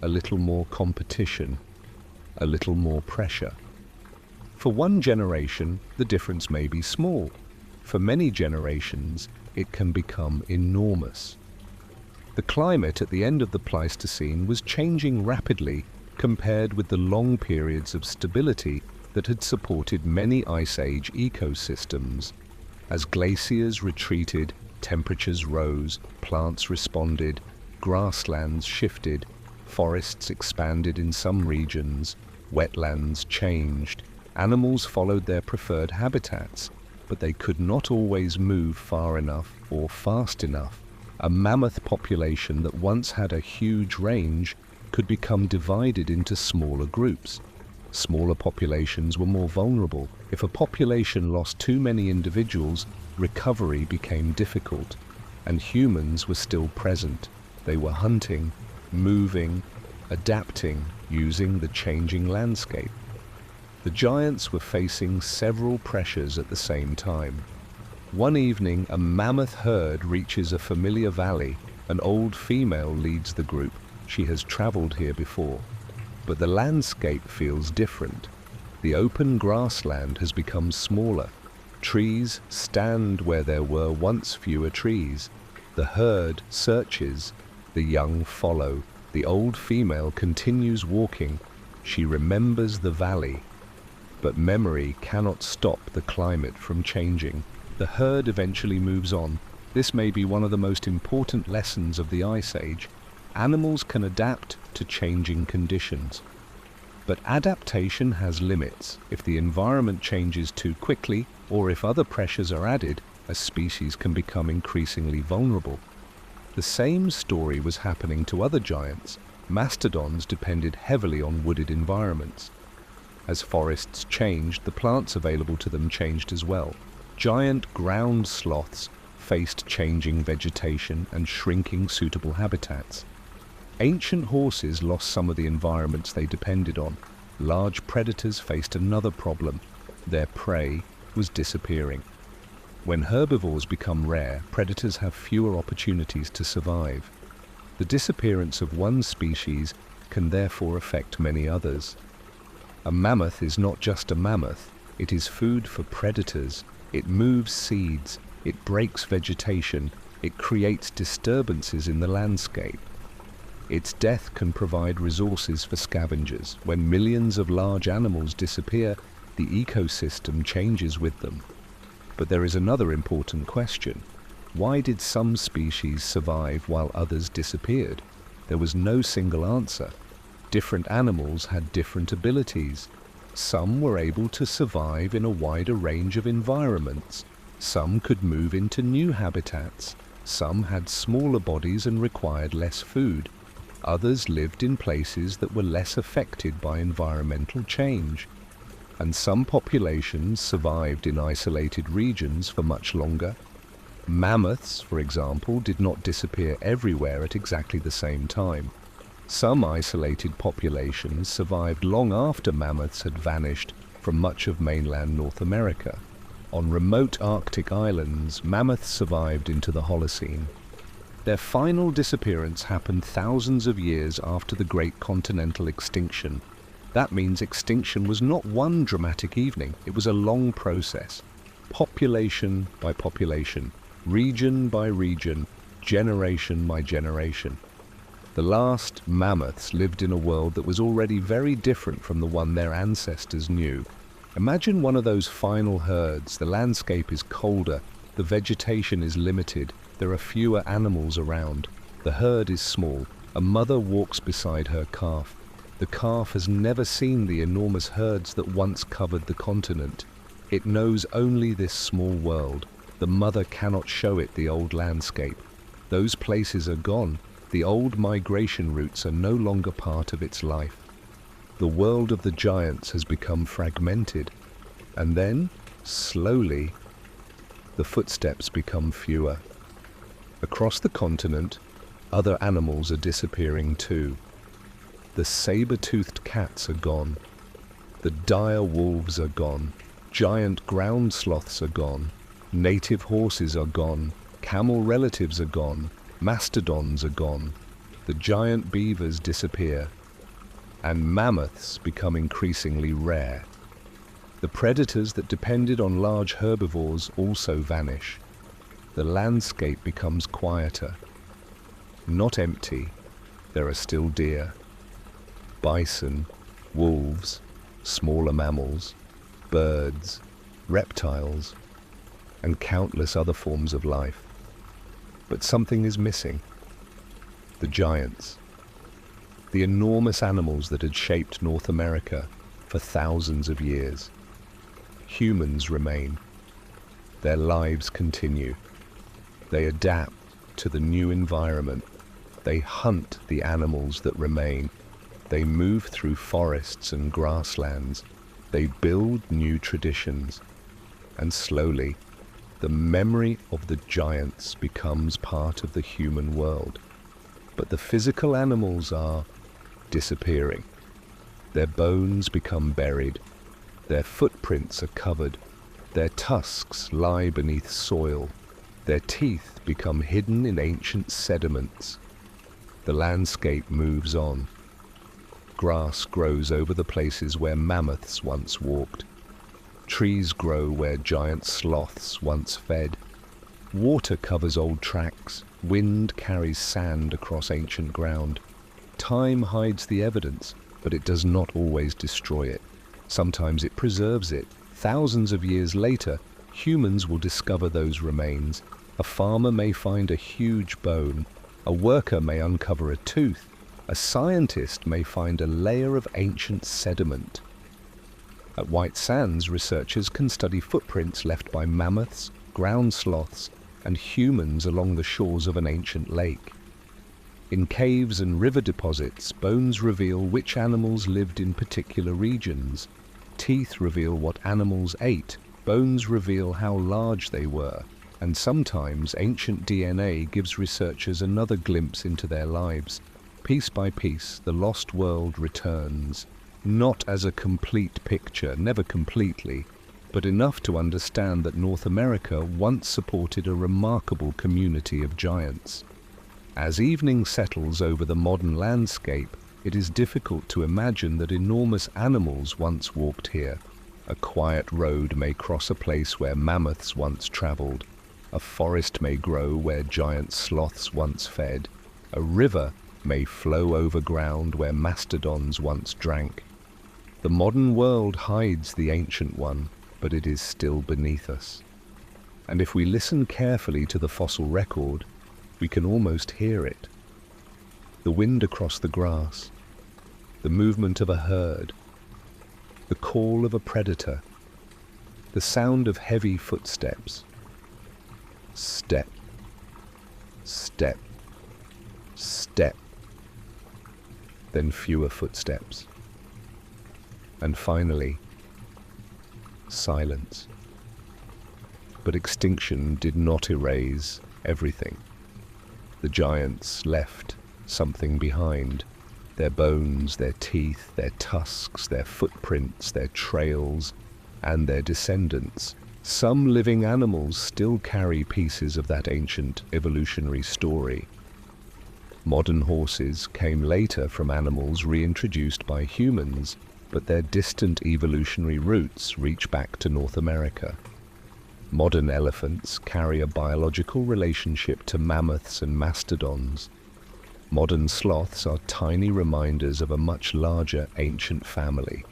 A: a little more competition, a little more pressure. For one generation, the difference may be small. For many generations, it can become enormous. The climate at the end of the Pleistocene was changing rapidly compared with the long periods of stability that had supported many Ice Age ecosystems. As glaciers retreated, temperatures rose, plants responded, grasslands shifted, forests expanded in some regions, wetlands changed, animals followed their preferred habitats, but they could not always move far enough or fast enough. A mammoth population that once had a huge range could become divided into smaller groups. Smaller populations were more vulnerable. If a population lost too many individuals, recovery became difficult, and humans were still present. They were hunting, moving, adapting, using the changing landscape. The giants were facing several pressures at the same time. One evening, a mammoth herd reaches a familiar valley. An old female leads the group. She has traveled here before. But the landscape feels different. The open grassland has become smaller. Trees stand where there were once fewer trees. The herd searches. The young follow. The old female continues walking. She remembers the valley. But memory cannot stop the climate from changing. The herd eventually moves on. This may be one of the most important lessons of the Ice Age. Animals can adapt to changing conditions. But adaptation has limits. If the environment changes too quickly, or if other pressures are added, a species can become increasingly vulnerable. The same story was happening to other giants. Mastodons depended heavily on wooded environments. As forests changed, the plants available to them changed as well. Giant ground sloths faced changing vegetation and shrinking suitable habitats. Ancient horses lost some of the environments they depended on. Large predators faced another problem. Their prey was disappearing. When herbivores become rare, predators have fewer opportunities to survive. The disappearance of one species can therefore affect many others. A mammoth is not just a mammoth, it is food for predators. It moves seeds, it breaks vegetation, it creates disturbances in the landscape. Its death can provide resources for scavengers. When millions of large animals disappear, the ecosystem changes with them. But there is another important question. Why did some species survive while others disappeared? There was no single answer. Different animals had different abilities. Some were able to survive in a wider range of environments. Some could move into new habitats. Some had smaller bodies and required less food. Others lived in places that were less affected by environmental change. And some populations survived in isolated regions for much longer. Mammoths, for example, did not disappear everywhere at exactly the same time. Some isolated populations survived long after mammoths had vanished from much of mainland North America. On remote Arctic islands, mammoths survived into the Holocene. Their final disappearance happened thousands of years after the Great Continental Extinction. That means extinction was not one dramatic evening, it was a long process. Population by population, region by region, generation by generation. The last mammoths lived in a world that was already very different from the one their ancestors knew. Imagine one of those final herds. The landscape is colder, the vegetation is limited, there are fewer animals around. The herd is small. A mother walks beside her calf. The calf has never seen the enormous herds that once covered the continent. It knows only this small world. The mother cannot show it the old landscape. Those places are gone. The old migration routes are no longer part of its life. The world of the giants has become fragmented. And then, slowly, the footsteps become fewer. Across the continent, other animals are disappearing too. The saber-toothed cats are gone. The dire wolves are gone. Giant ground sloths are gone. Native horses are gone. Camel relatives are gone. Mastodons are gone. The giant beavers disappear. And mammoths become increasingly rare. The predators that depended on large herbivores also vanish. The landscape becomes quieter. Not empty, there are still deer, bison, wolves, smaller mammals, birds, reptiles, and countless other forms of life. But something is missing. The giants. The enormous animals that had shaped North America for thousands of years. Humans remain. Their lives continue. They adapt to the new environment. They hunt the animals that remain. They move through forests and grasslands. They build new traditions. And slowly, the memory of the giants becomes part of the human world. But the physical animals are disappearing. Their bones become buried. Their footprints are covered. Their tusks lie beneath soil. Their teeth become hidden in ancient sediments. The landscape moves on. Grass grows over the places where mammoths once walked. Trees grow where giant sloths once fed. Water covers old tracks. Wind carries sand across ancient ground. Time hides the evidence, but it does not always destroy it. Sometimes it preserves it. Thousands of years later, humans will discover those remains. A farmer may find a huge bone. A worker may uncover a tooth. A scientist may find a layer of ancient sediment. At White Sands, researchers can study footprints left by mammoths, ground sloths, and humans along the shores of an ancient lake. In caves and river deposits, bones reveal which animals lived in particular regions. Teeth reveal what animals ate. Bones reveal how large they were. And sometimes ancient DNA gives researchers another glimpse into their lives. Piece by piece, the lost world returns. Not as a complete picture, never completely, but enough to understand that North America once supported a remarkable community of giants. As evening settles over the modern landscape, it is difficult to imagine that enormous animals once walked here. A quiet road may cross a place where mammoths once traveled. A forest may grow where giant sloths once fed. A river may flow over ground where mastodons once drank. The modern world hides the ancient one, but it is still beneath us. And if we listen carefully to the fossil record, we can almost hear it. The wind across the grass, the movement of a herd, the call of a predator, the sound of heavy footsteps. Step, step, step, then fewer footsteps. And finally, silence. But extinction did not erase everything. The giants left something behind. Their bones, their teeth, their tusks, their footprints, their trails, and their descendants. Some living animals still carry pieces of that ancient evolutionary story. Modern horses came later from animals reintroduced by humans, but their distant evolutionary roots reach back to North America. Modern elephants carry a biological relationship to mammoths and mastodons. Modern sloths are tiny reminders of a much larger ancient family.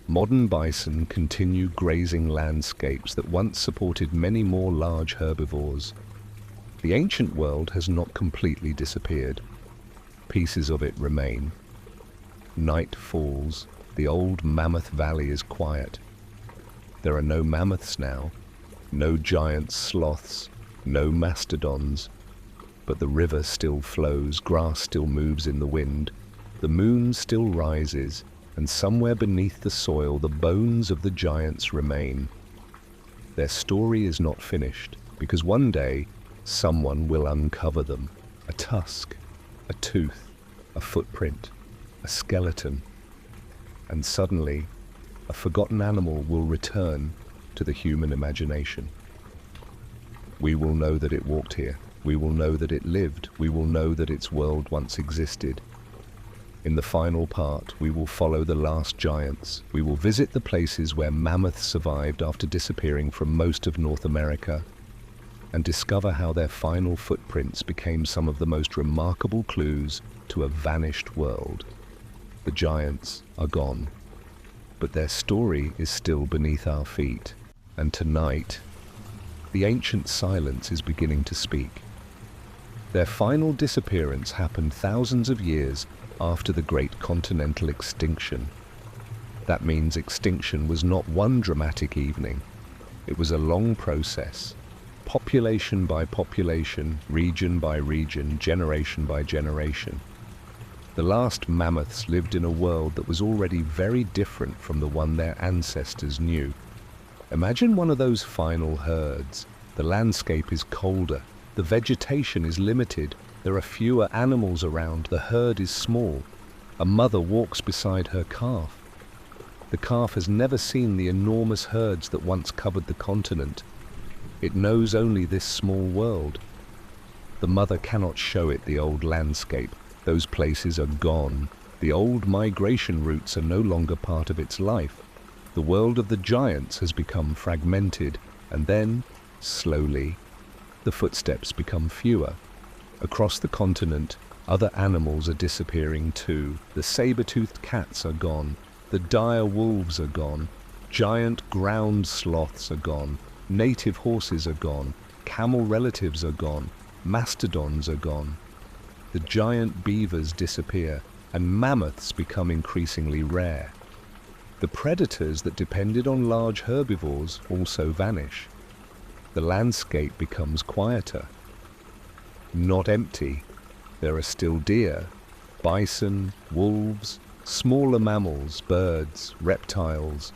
A: Modern bison continue grazing landscapes that once supported many more large herbivores. The ancient world has not completely disappeared. Pieces of it remain. Night falls, the old Mammoth Valley is quiet. There are no mammoths now, no giant sloths, no mastodons. But the river still flows, grass still moves in the wind, the moon still rises, and somewhere beneath the soil the bones of the giants remain. Their story is not finished, because one day someone will uncover them. A tusk, a tooth, a footprint, a skeleton. And suddenly, a forgotten animal will return to the human imagination. We will know that it walked here. We will know that it lived. We will know that its world once existed. In the final part, we will follow the last giants. We will visit the places where mammoths survived after disappearing from most of North America, and discover how their final footprints became some of the most remarkable clues to a vanished world. The giants are gone, but their story is still beneath our feet. And tonight, the ancient silence is beginning to speak. Their final disappearance happened thousands of years after the great continental extinction. That means extinction was not one dramatic evening. It was a long process. Population by population, region by region, generation by generation. The last mammoths lived in a world that was already very different from the one their ancestors knew. Imagine one of those final herds. The landscape is colder, the vegetation is limited, there are fewer animals around, the herd is small. A mother walks beside her calf. The calf has never seen the enormous herds that once covered the continent. It knows only this small world. The mother cannot show it the old landscape. Those places are gone. The old migration routes are no longer part of its life. The world of the giants has become fragmented, and then, slowly, the footsteps become fewer. Across the continent, other animals are disappearing too. The saber-toothed cats are gone. The dire wolves are gone. Giant ground sloths are gone. Native horses are gone, camel relatives are gone, mastodons are gone. The giant beavers disappear, and mammoths become increasingly rare. The predators that depended on large herbivores also vanish. The landscape becomes quieter. Not empty. There are still deer, bison, wolves, smaller mammals, birds, reptiles,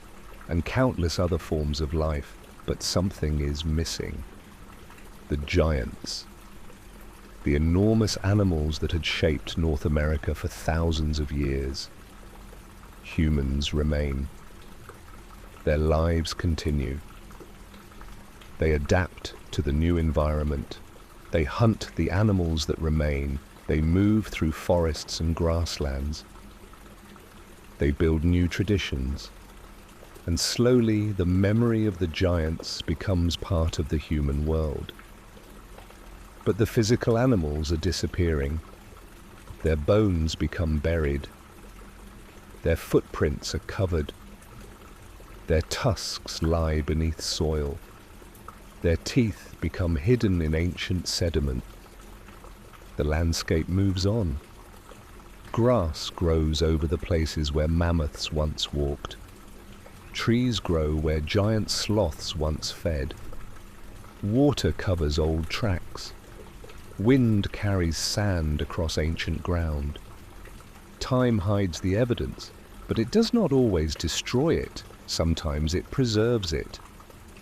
A: and countless other forms of life. But something is missing. The giants. The enormous animals that had shaped North America for thousands of years. Humans remain. Their lives continue. They adapt to the new environment. They hunt the animals that remain. They move through forests and grasslands. They build new traditions. And slowly the memory of the giants becomes part of the human world. But the physical animals are disappearing. Their bones become buried. Their footprints are covered. Their tusks lie beneath soil. Their teeth become hidden in ancient sediment. The landscape moves on. Grass grows over the places where mammoths once walked. Trees grow where giant sloths once fed. Water covers old tracks. Wind carries sand across ancient ground. Time hides the evidence, but it does not always destroy it. Sometimes it preserves it.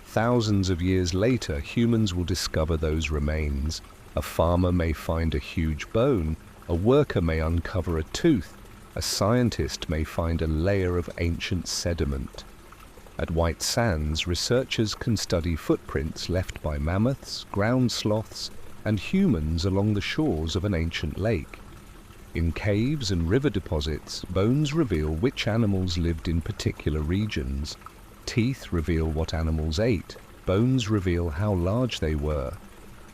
A: Thousands of years later, humans will discover those remains. A farmer may find a huge bone. A worker may uncover a tooth. A scientist may find a layer of ancient sediment. At White Sands, researchers can study footprints left by mammoths, ground sloths, and humans along the shores of an ancient lake. In caves and river deposits, bones reveal which animals lived in particular regions. Teeth reveal what animals ate. Bones reveal how large they were.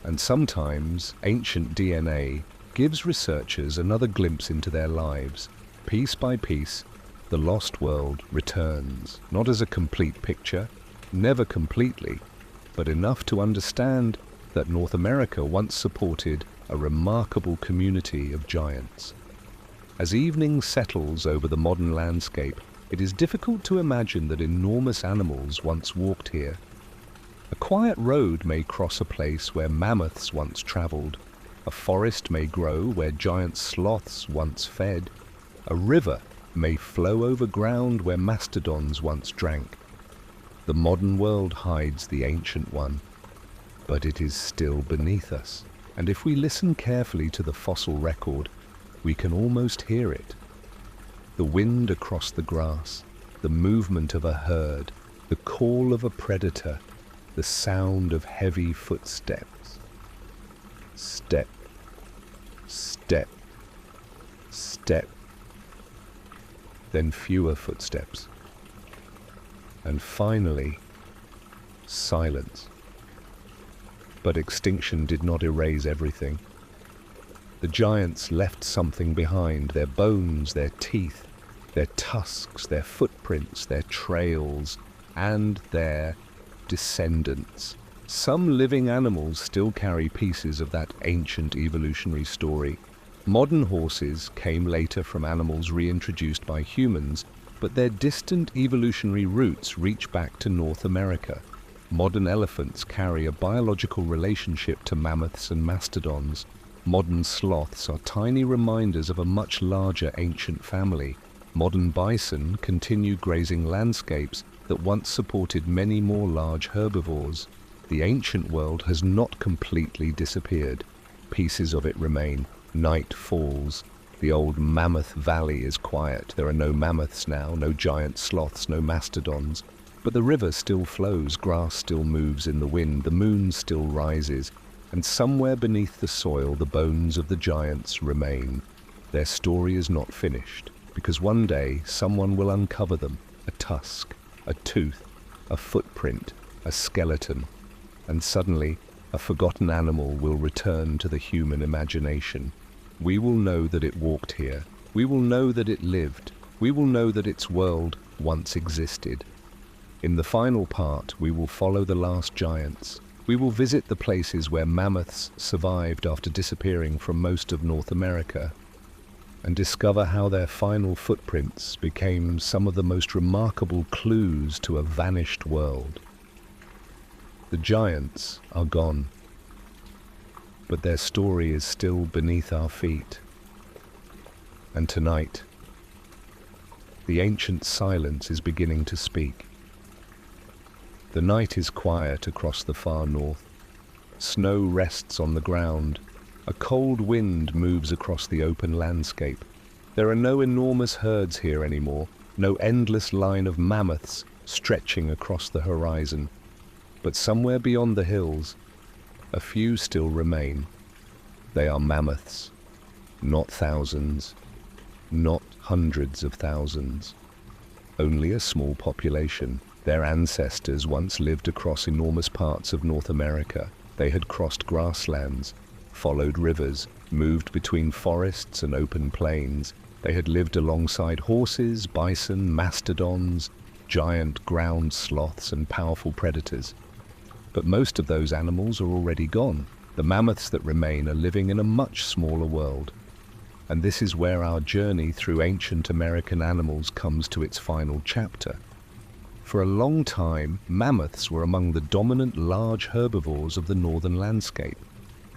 A: And sometimes, ancient DNA gives researchers another glimpse into their lives. Piece by piece, the lost world returns, not as a complete picture, never completely, but enough to understand that North America once supported a remarkable community of giants. As evening settles over the modern landscape, it is difficult to imagine that enormous animals once walked here. A quiet road may cross a place where mammoths once traveled. A forest may grow where giant sloths once fed. A river may flow over ground where mastodons once drank. The modern world hides the ancient one, but it is still beneath us. And if we listen carefully to the fossil record, we can almost hear it. The wind across the grass, the movement of a herd, the call of a predator, the sound of heavy footsteps. Step, step, step. Then fewer footsteps. And finally, silence. But extinction did not erase everything. The giants left something behind, their bones, their teeth, their tusks, their footprints, their trails, and their descendants. Some living animals still carry pieces of that ancient evolutionary story. Modern horses came later from animals reintroduced by humans, but their distant evolutionary roots reach back to North America. Modern elephants carry a biological relationship to mammoths and mastodons. Modern sloths are tiny reminders of a much larger ancient family. Modern bison continue grazing landscapes that once supported many more large herbivores. The ancient world has not completely disappeared. Pieces of it remain. Night falls. The old Mammoth Valley is quiet. There are no mammoths now, no giant sloths, no mastodons. But the river still flows, grass still moves in the wind, the moon still rises, and somewhere beneath the soil the bones of the giants remain. Their story is not finished, because one day someone will uncover them, a tusk, a tooth, a footprint, a skeleton, and suddenly a forgotten animal will return to the human imagination. We will know that it walked here. We will know that it lived. We will know that its world once existed. In the final part, we will follow the last giants. We will visit the places where mammoths survived after disappearing from most of North America, and discover how their final footprints became some of the most remarkable clues to a vanished world. The giants are gone, but their story is still beneath our feet. And tonight, the ancient silence is beginning to speak. The night is quiet across the far north. Snow rests on the ground. A cold wind moves across the open landscape. There are no enormous herds here anymore, no endless line of mammoths stretching across the horizon. But somewhere beyond the hills, a few still remain. They are mammoths, not thousands, not hundreds of thousands. Only a small population. Their ancestors once lived across enormous parts of North America. They had crossed grasslands, followed rivers, moved between forests and open plains. They had lived alongside horses, bison, mastodons, giant ground sloths, and powerful predators. But most of those animals are already gone. The mammoths that remain are living in a much smaller world. And this is where our journey through ancient American animals comes to its final chapter. For a long time, mammoths were among the dominant large herbivores of the northern landscape.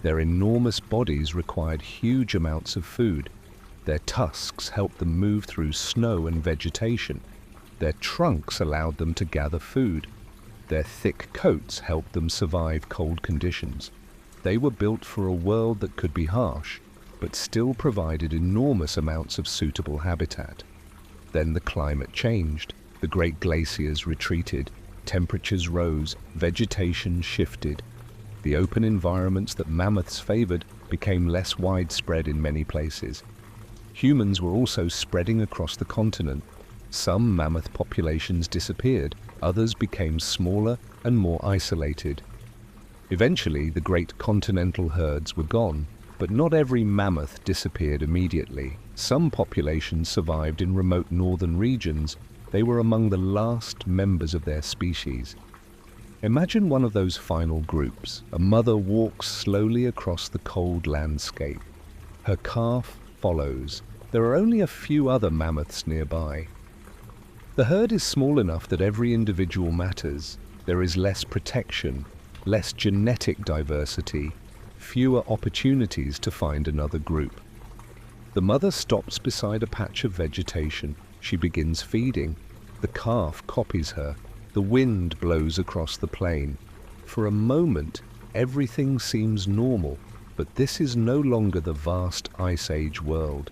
A: Their enormous bodies required huge amounts of food. Their tusks helped them move through snow and vegetation. Their trunks allowed them to gather food. Their thick coats helped them survive cold conditions. They were built for a world that could be harsh, but still provided enormous amounts of suitable habitat. Then the climate changed. The great glaciers retreated, temperatures rose, vegetation shifted. The open environments that mammoths favored became less widespread in many places. Humans were also spreading across the continent. Some mammoth populations disappeared, others became smaller and more isolated. Eventually, the great continental herds were gone, but not every mammoth disappeared immediately. Some populations survived in remote northern regions. They were among the last members of their species. Imagine one of those final groups. A mother walks slowly across the cold landscape. Her calf follows, there are only a few other mammoths nearby. The herd is small enough that every individual matters. There is less protection, less genetic diversity, fewer opportunities to find another group. The mother stops beside a patch of vegetation. She begins feeding. The calf copies her. The wind blows across the plain. For a moment, everything seems normal, but this is no longer the vast Ice Age world.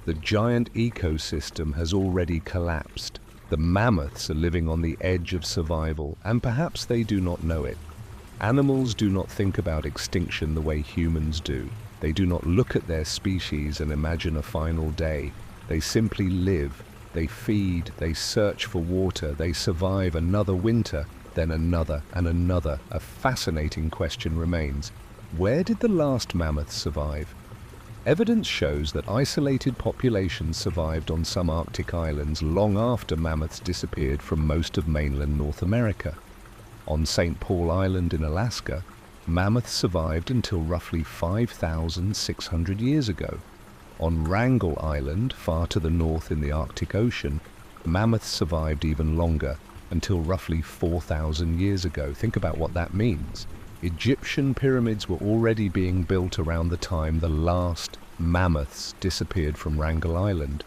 A: The giant ecosystem has already collapsed. The mammoths are living on the edge of survival, and perhaps they do not know it. Animals do not think about extinction the way humans do. They do not look at their species and imagine a final day. They simply live. They feed, they search for water, they survive another winter, then another and another. A fascinating question remains. Where did the last mammoth survive? Evidence shows that isolated populations survived on some Arctic islands long after mammoths disappeared from most of mainland North America. On St. Paul Island in Alaska, mammoths survived until roughly 5,600 years ago. On Wrangel Island, far to the north in the Arctic Ocean, mammoths survived even longer, until roughly 4,000 years ago. Think about what that means. Egyptian pyramids were already being built around the time the last mammoths disappeared from Wrangel Island.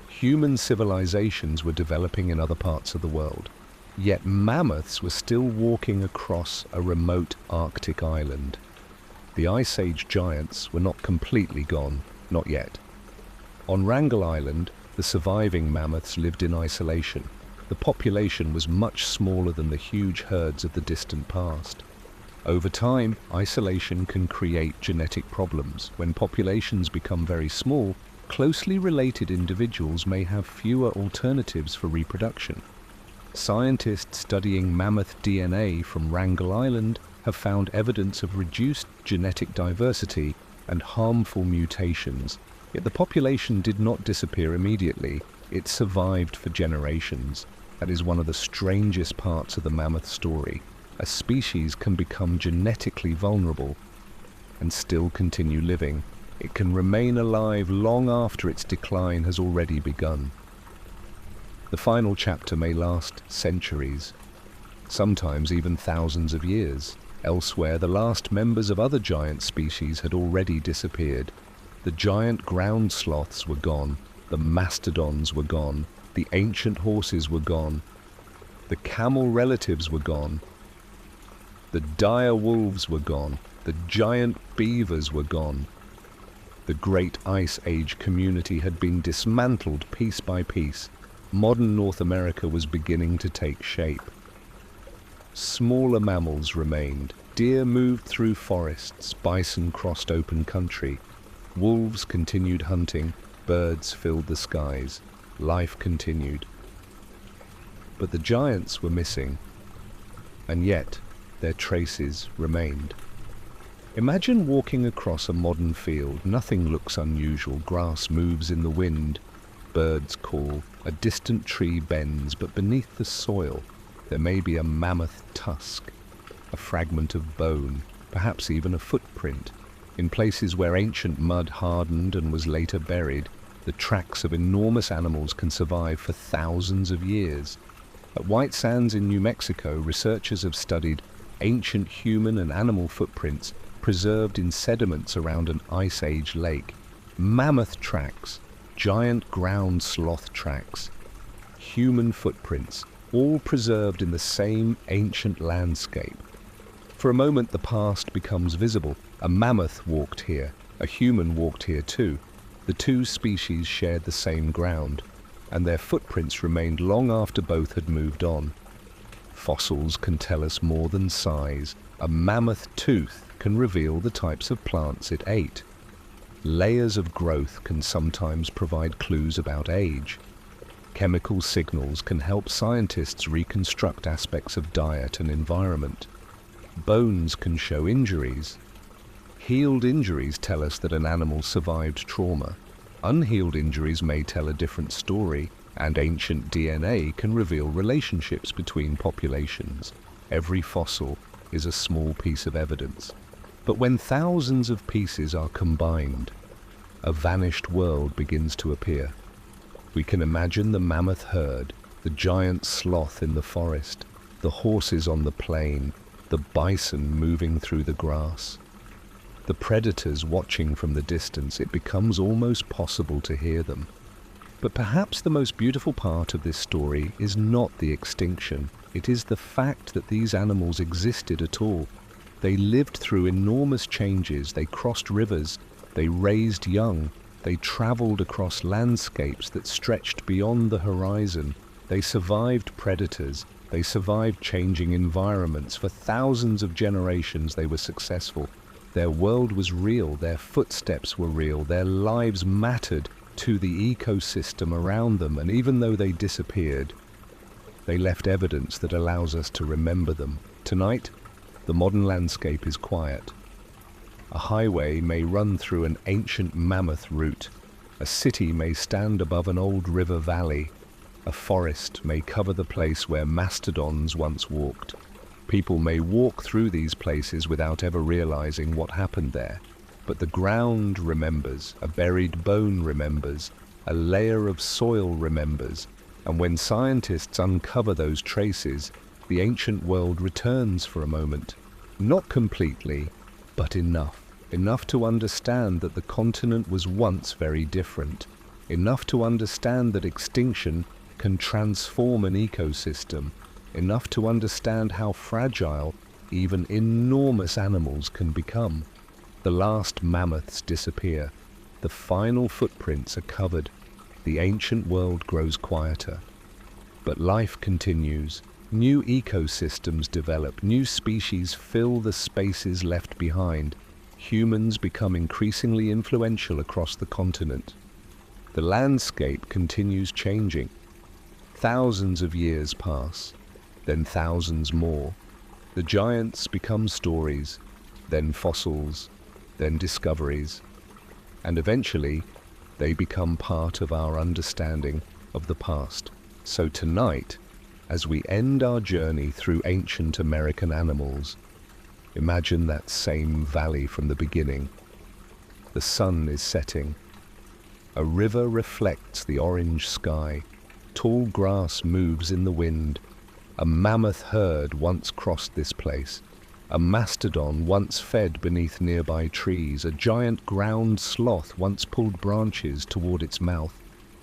A: Human civilizations were developing in other parts of the world, yet mammoths were still walking across a remote Arctic island. The Ice Age giants were not completely gone. Not yet. On Wrangel Island, the surviving mammoths lived in isolation. The population was much smaller than the huge herds of the distant past. Over time, isolation can create genetic problems. When populations become very small, closely related individuals may have fewer alternatives for reproduction. Scientists studying mammoth DNA from Wrangel Island have found evidence of reduced genetic diversity and harmful mutations, yet the population did not disappear immediately. It survived for generations. That is one of the strangest parts of the mammoth story. A species can become genetically vulnerable and still continue living. It can remain alive long after its decline has already begun. The final chapter may last centuries, sometimes even thousands of years. Elsewhere, the last members of other giant species had already disappeared. The giant ground sloths were gone, the mastodons were gone, the ancient horses were gone, the camel relatives were gone, the dire wolves were gone, the giant beavers were gone. The great Ice Age community had been dismantled piece by piece. Modern North America was beginning to take shape. Smaller mammals remained. Deer moved through forests, bison crossed open country. Wolves continued hunting, birds filled the skies. Life continued. But the giants were missing, and yet their traces remained. Imagine walking across a modern field. Nothing looks unusual. Grass moves in the wind. Birds call. A distant tree bends, but beneath the soil there may be a mammoth tusk, a fragment of bone, perhaps even a footprint. In places where ancient mud hardened and was later buried, the tracks of enormous animals can survive for thousands of years. At White Sands in New Mexico, researchers have studied ancient human and animal footprints preserved in sediments around an Ice Age lake. Mammoth tracks, giant ground sloth tracks, human footprints, all preserved in the same ancient landscape. For a moment the past becomes visible. A mammoth walked here, a human walked here too. The two species shared the same ground, and their footprints remained long after both had moved on. Fossils can tell us more than size. A mammoth tooth can reveal the types of plants it ate. Layers of growth can sometimes provide clues about age. Chemical signals can help scientists reconstruct aspects of diet and environment. Bones can show injuries. Healed injuries tell us that an animal survived trauma. Unhealed injuries may tell a different story, and ancient DNA can reveal relationships between populations. Every fossil is a small piece of evidence. But when thousands of pieces are combined, a vanished world begins to appear. We can imagine the mammoth herd, the giant sloth in the forest, the horses on the plain, the bison moving through the grass. The predators watching from the distance, it becomes almost possible to hear them. But perhaps the most beautiful part of this story is not the extinction. It is the fact that these animals existed at all. They lived through enormous changes. They crossed rivers. They raised young. They traveled across landscapes that stretched beyond the horizon. They survived predators. They survived changing environments. For thousands of generations they were successful. Their world was real. Their footsteps were real. Their lives mattered to the ecosystem around them, and even though they disappeared, they left evidence that allows us to remember them. Tonight, the modern landscape is quiet. A highway may run through an ancient mammoth route. A city may stand above an old river valley. A forest may cover the place where mastodons once walked. People may walk through these places without ever realizing what happened there. But the ground remembers, a buried bone remembers, a layer of soil remembers, and when scientists uncover those traces, the ancient world returns for a moment. Not completely, but enough. Enough to understand that the continent was once very different. Enough to understand that extinction can transform an ecosystem. Enough to understand how fragile even enormous animals can become. The last mammoths disappear. The final footprints are covered. The ancient world grows quieter. But life continues. New ecosystems develop. New species fill the spaces left behind. Humans become increasingly influential across the continent. The landscape continues changing. Thousands of years pass, then thousands more. The giants become stories, then fossils, then discoveries, and eventually they become part of our understanding of the past. So tonight, as we end our journey through ancient American animals, imagine that same valley from the beginning. The sun is setting. A river reflects the orange sky. Tall grass moves in the wind. A mammoth herd once crossed this place. A mastodon once fed beneath nearby trees. A giant ground sloth once pulled branches toward its mouth.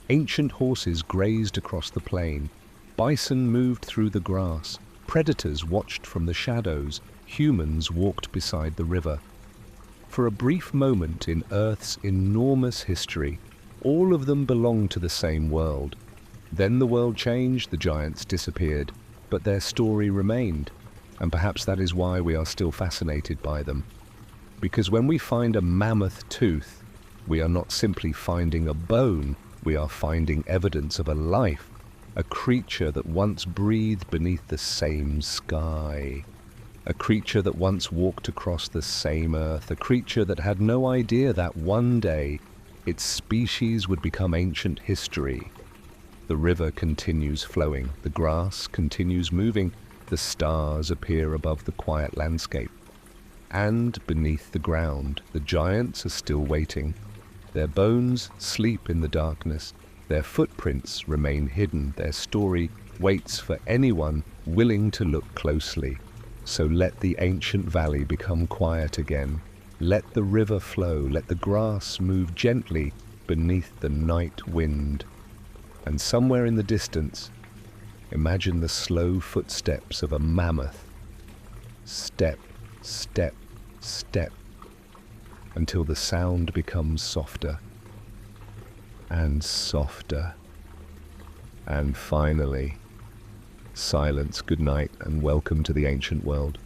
A: Ancient horses grazed across the plain. Bison moved through the grass. Predators watched from the shadows. Humans walked beside the river. For a brief moment in Earth's enormous history, all of them belonged to the same world. Then the world changed, the giants disappeared, but their story remained. And perhaps that is why we are still fascinated by them. Because when we find a mammoth tooth, we are not simply finding a bone, we are finding evidence of a life, a creature that once breathed beneath the same sky, a creature that once walked across the same earth, a creature that had no idea that one day its species would become ancient history. The river continues flowing, the grass continues moving, the stars appear above the quiet landscape. And beneath the ground, the giants are still waiting. Their bones sleep in the darkness. Their footprints remain hidden. Their story waits for anyone willing to look closely. So let the ancient valley become quiet again. Let the river flow. Let the grass move gently beneath the night wind. And somewhere in the distance, imagine the slow footsteps of a mammoth. Step, step, step, until the sound becomes softer and softer. And finally, silence. Good night and welcome to the ancient world.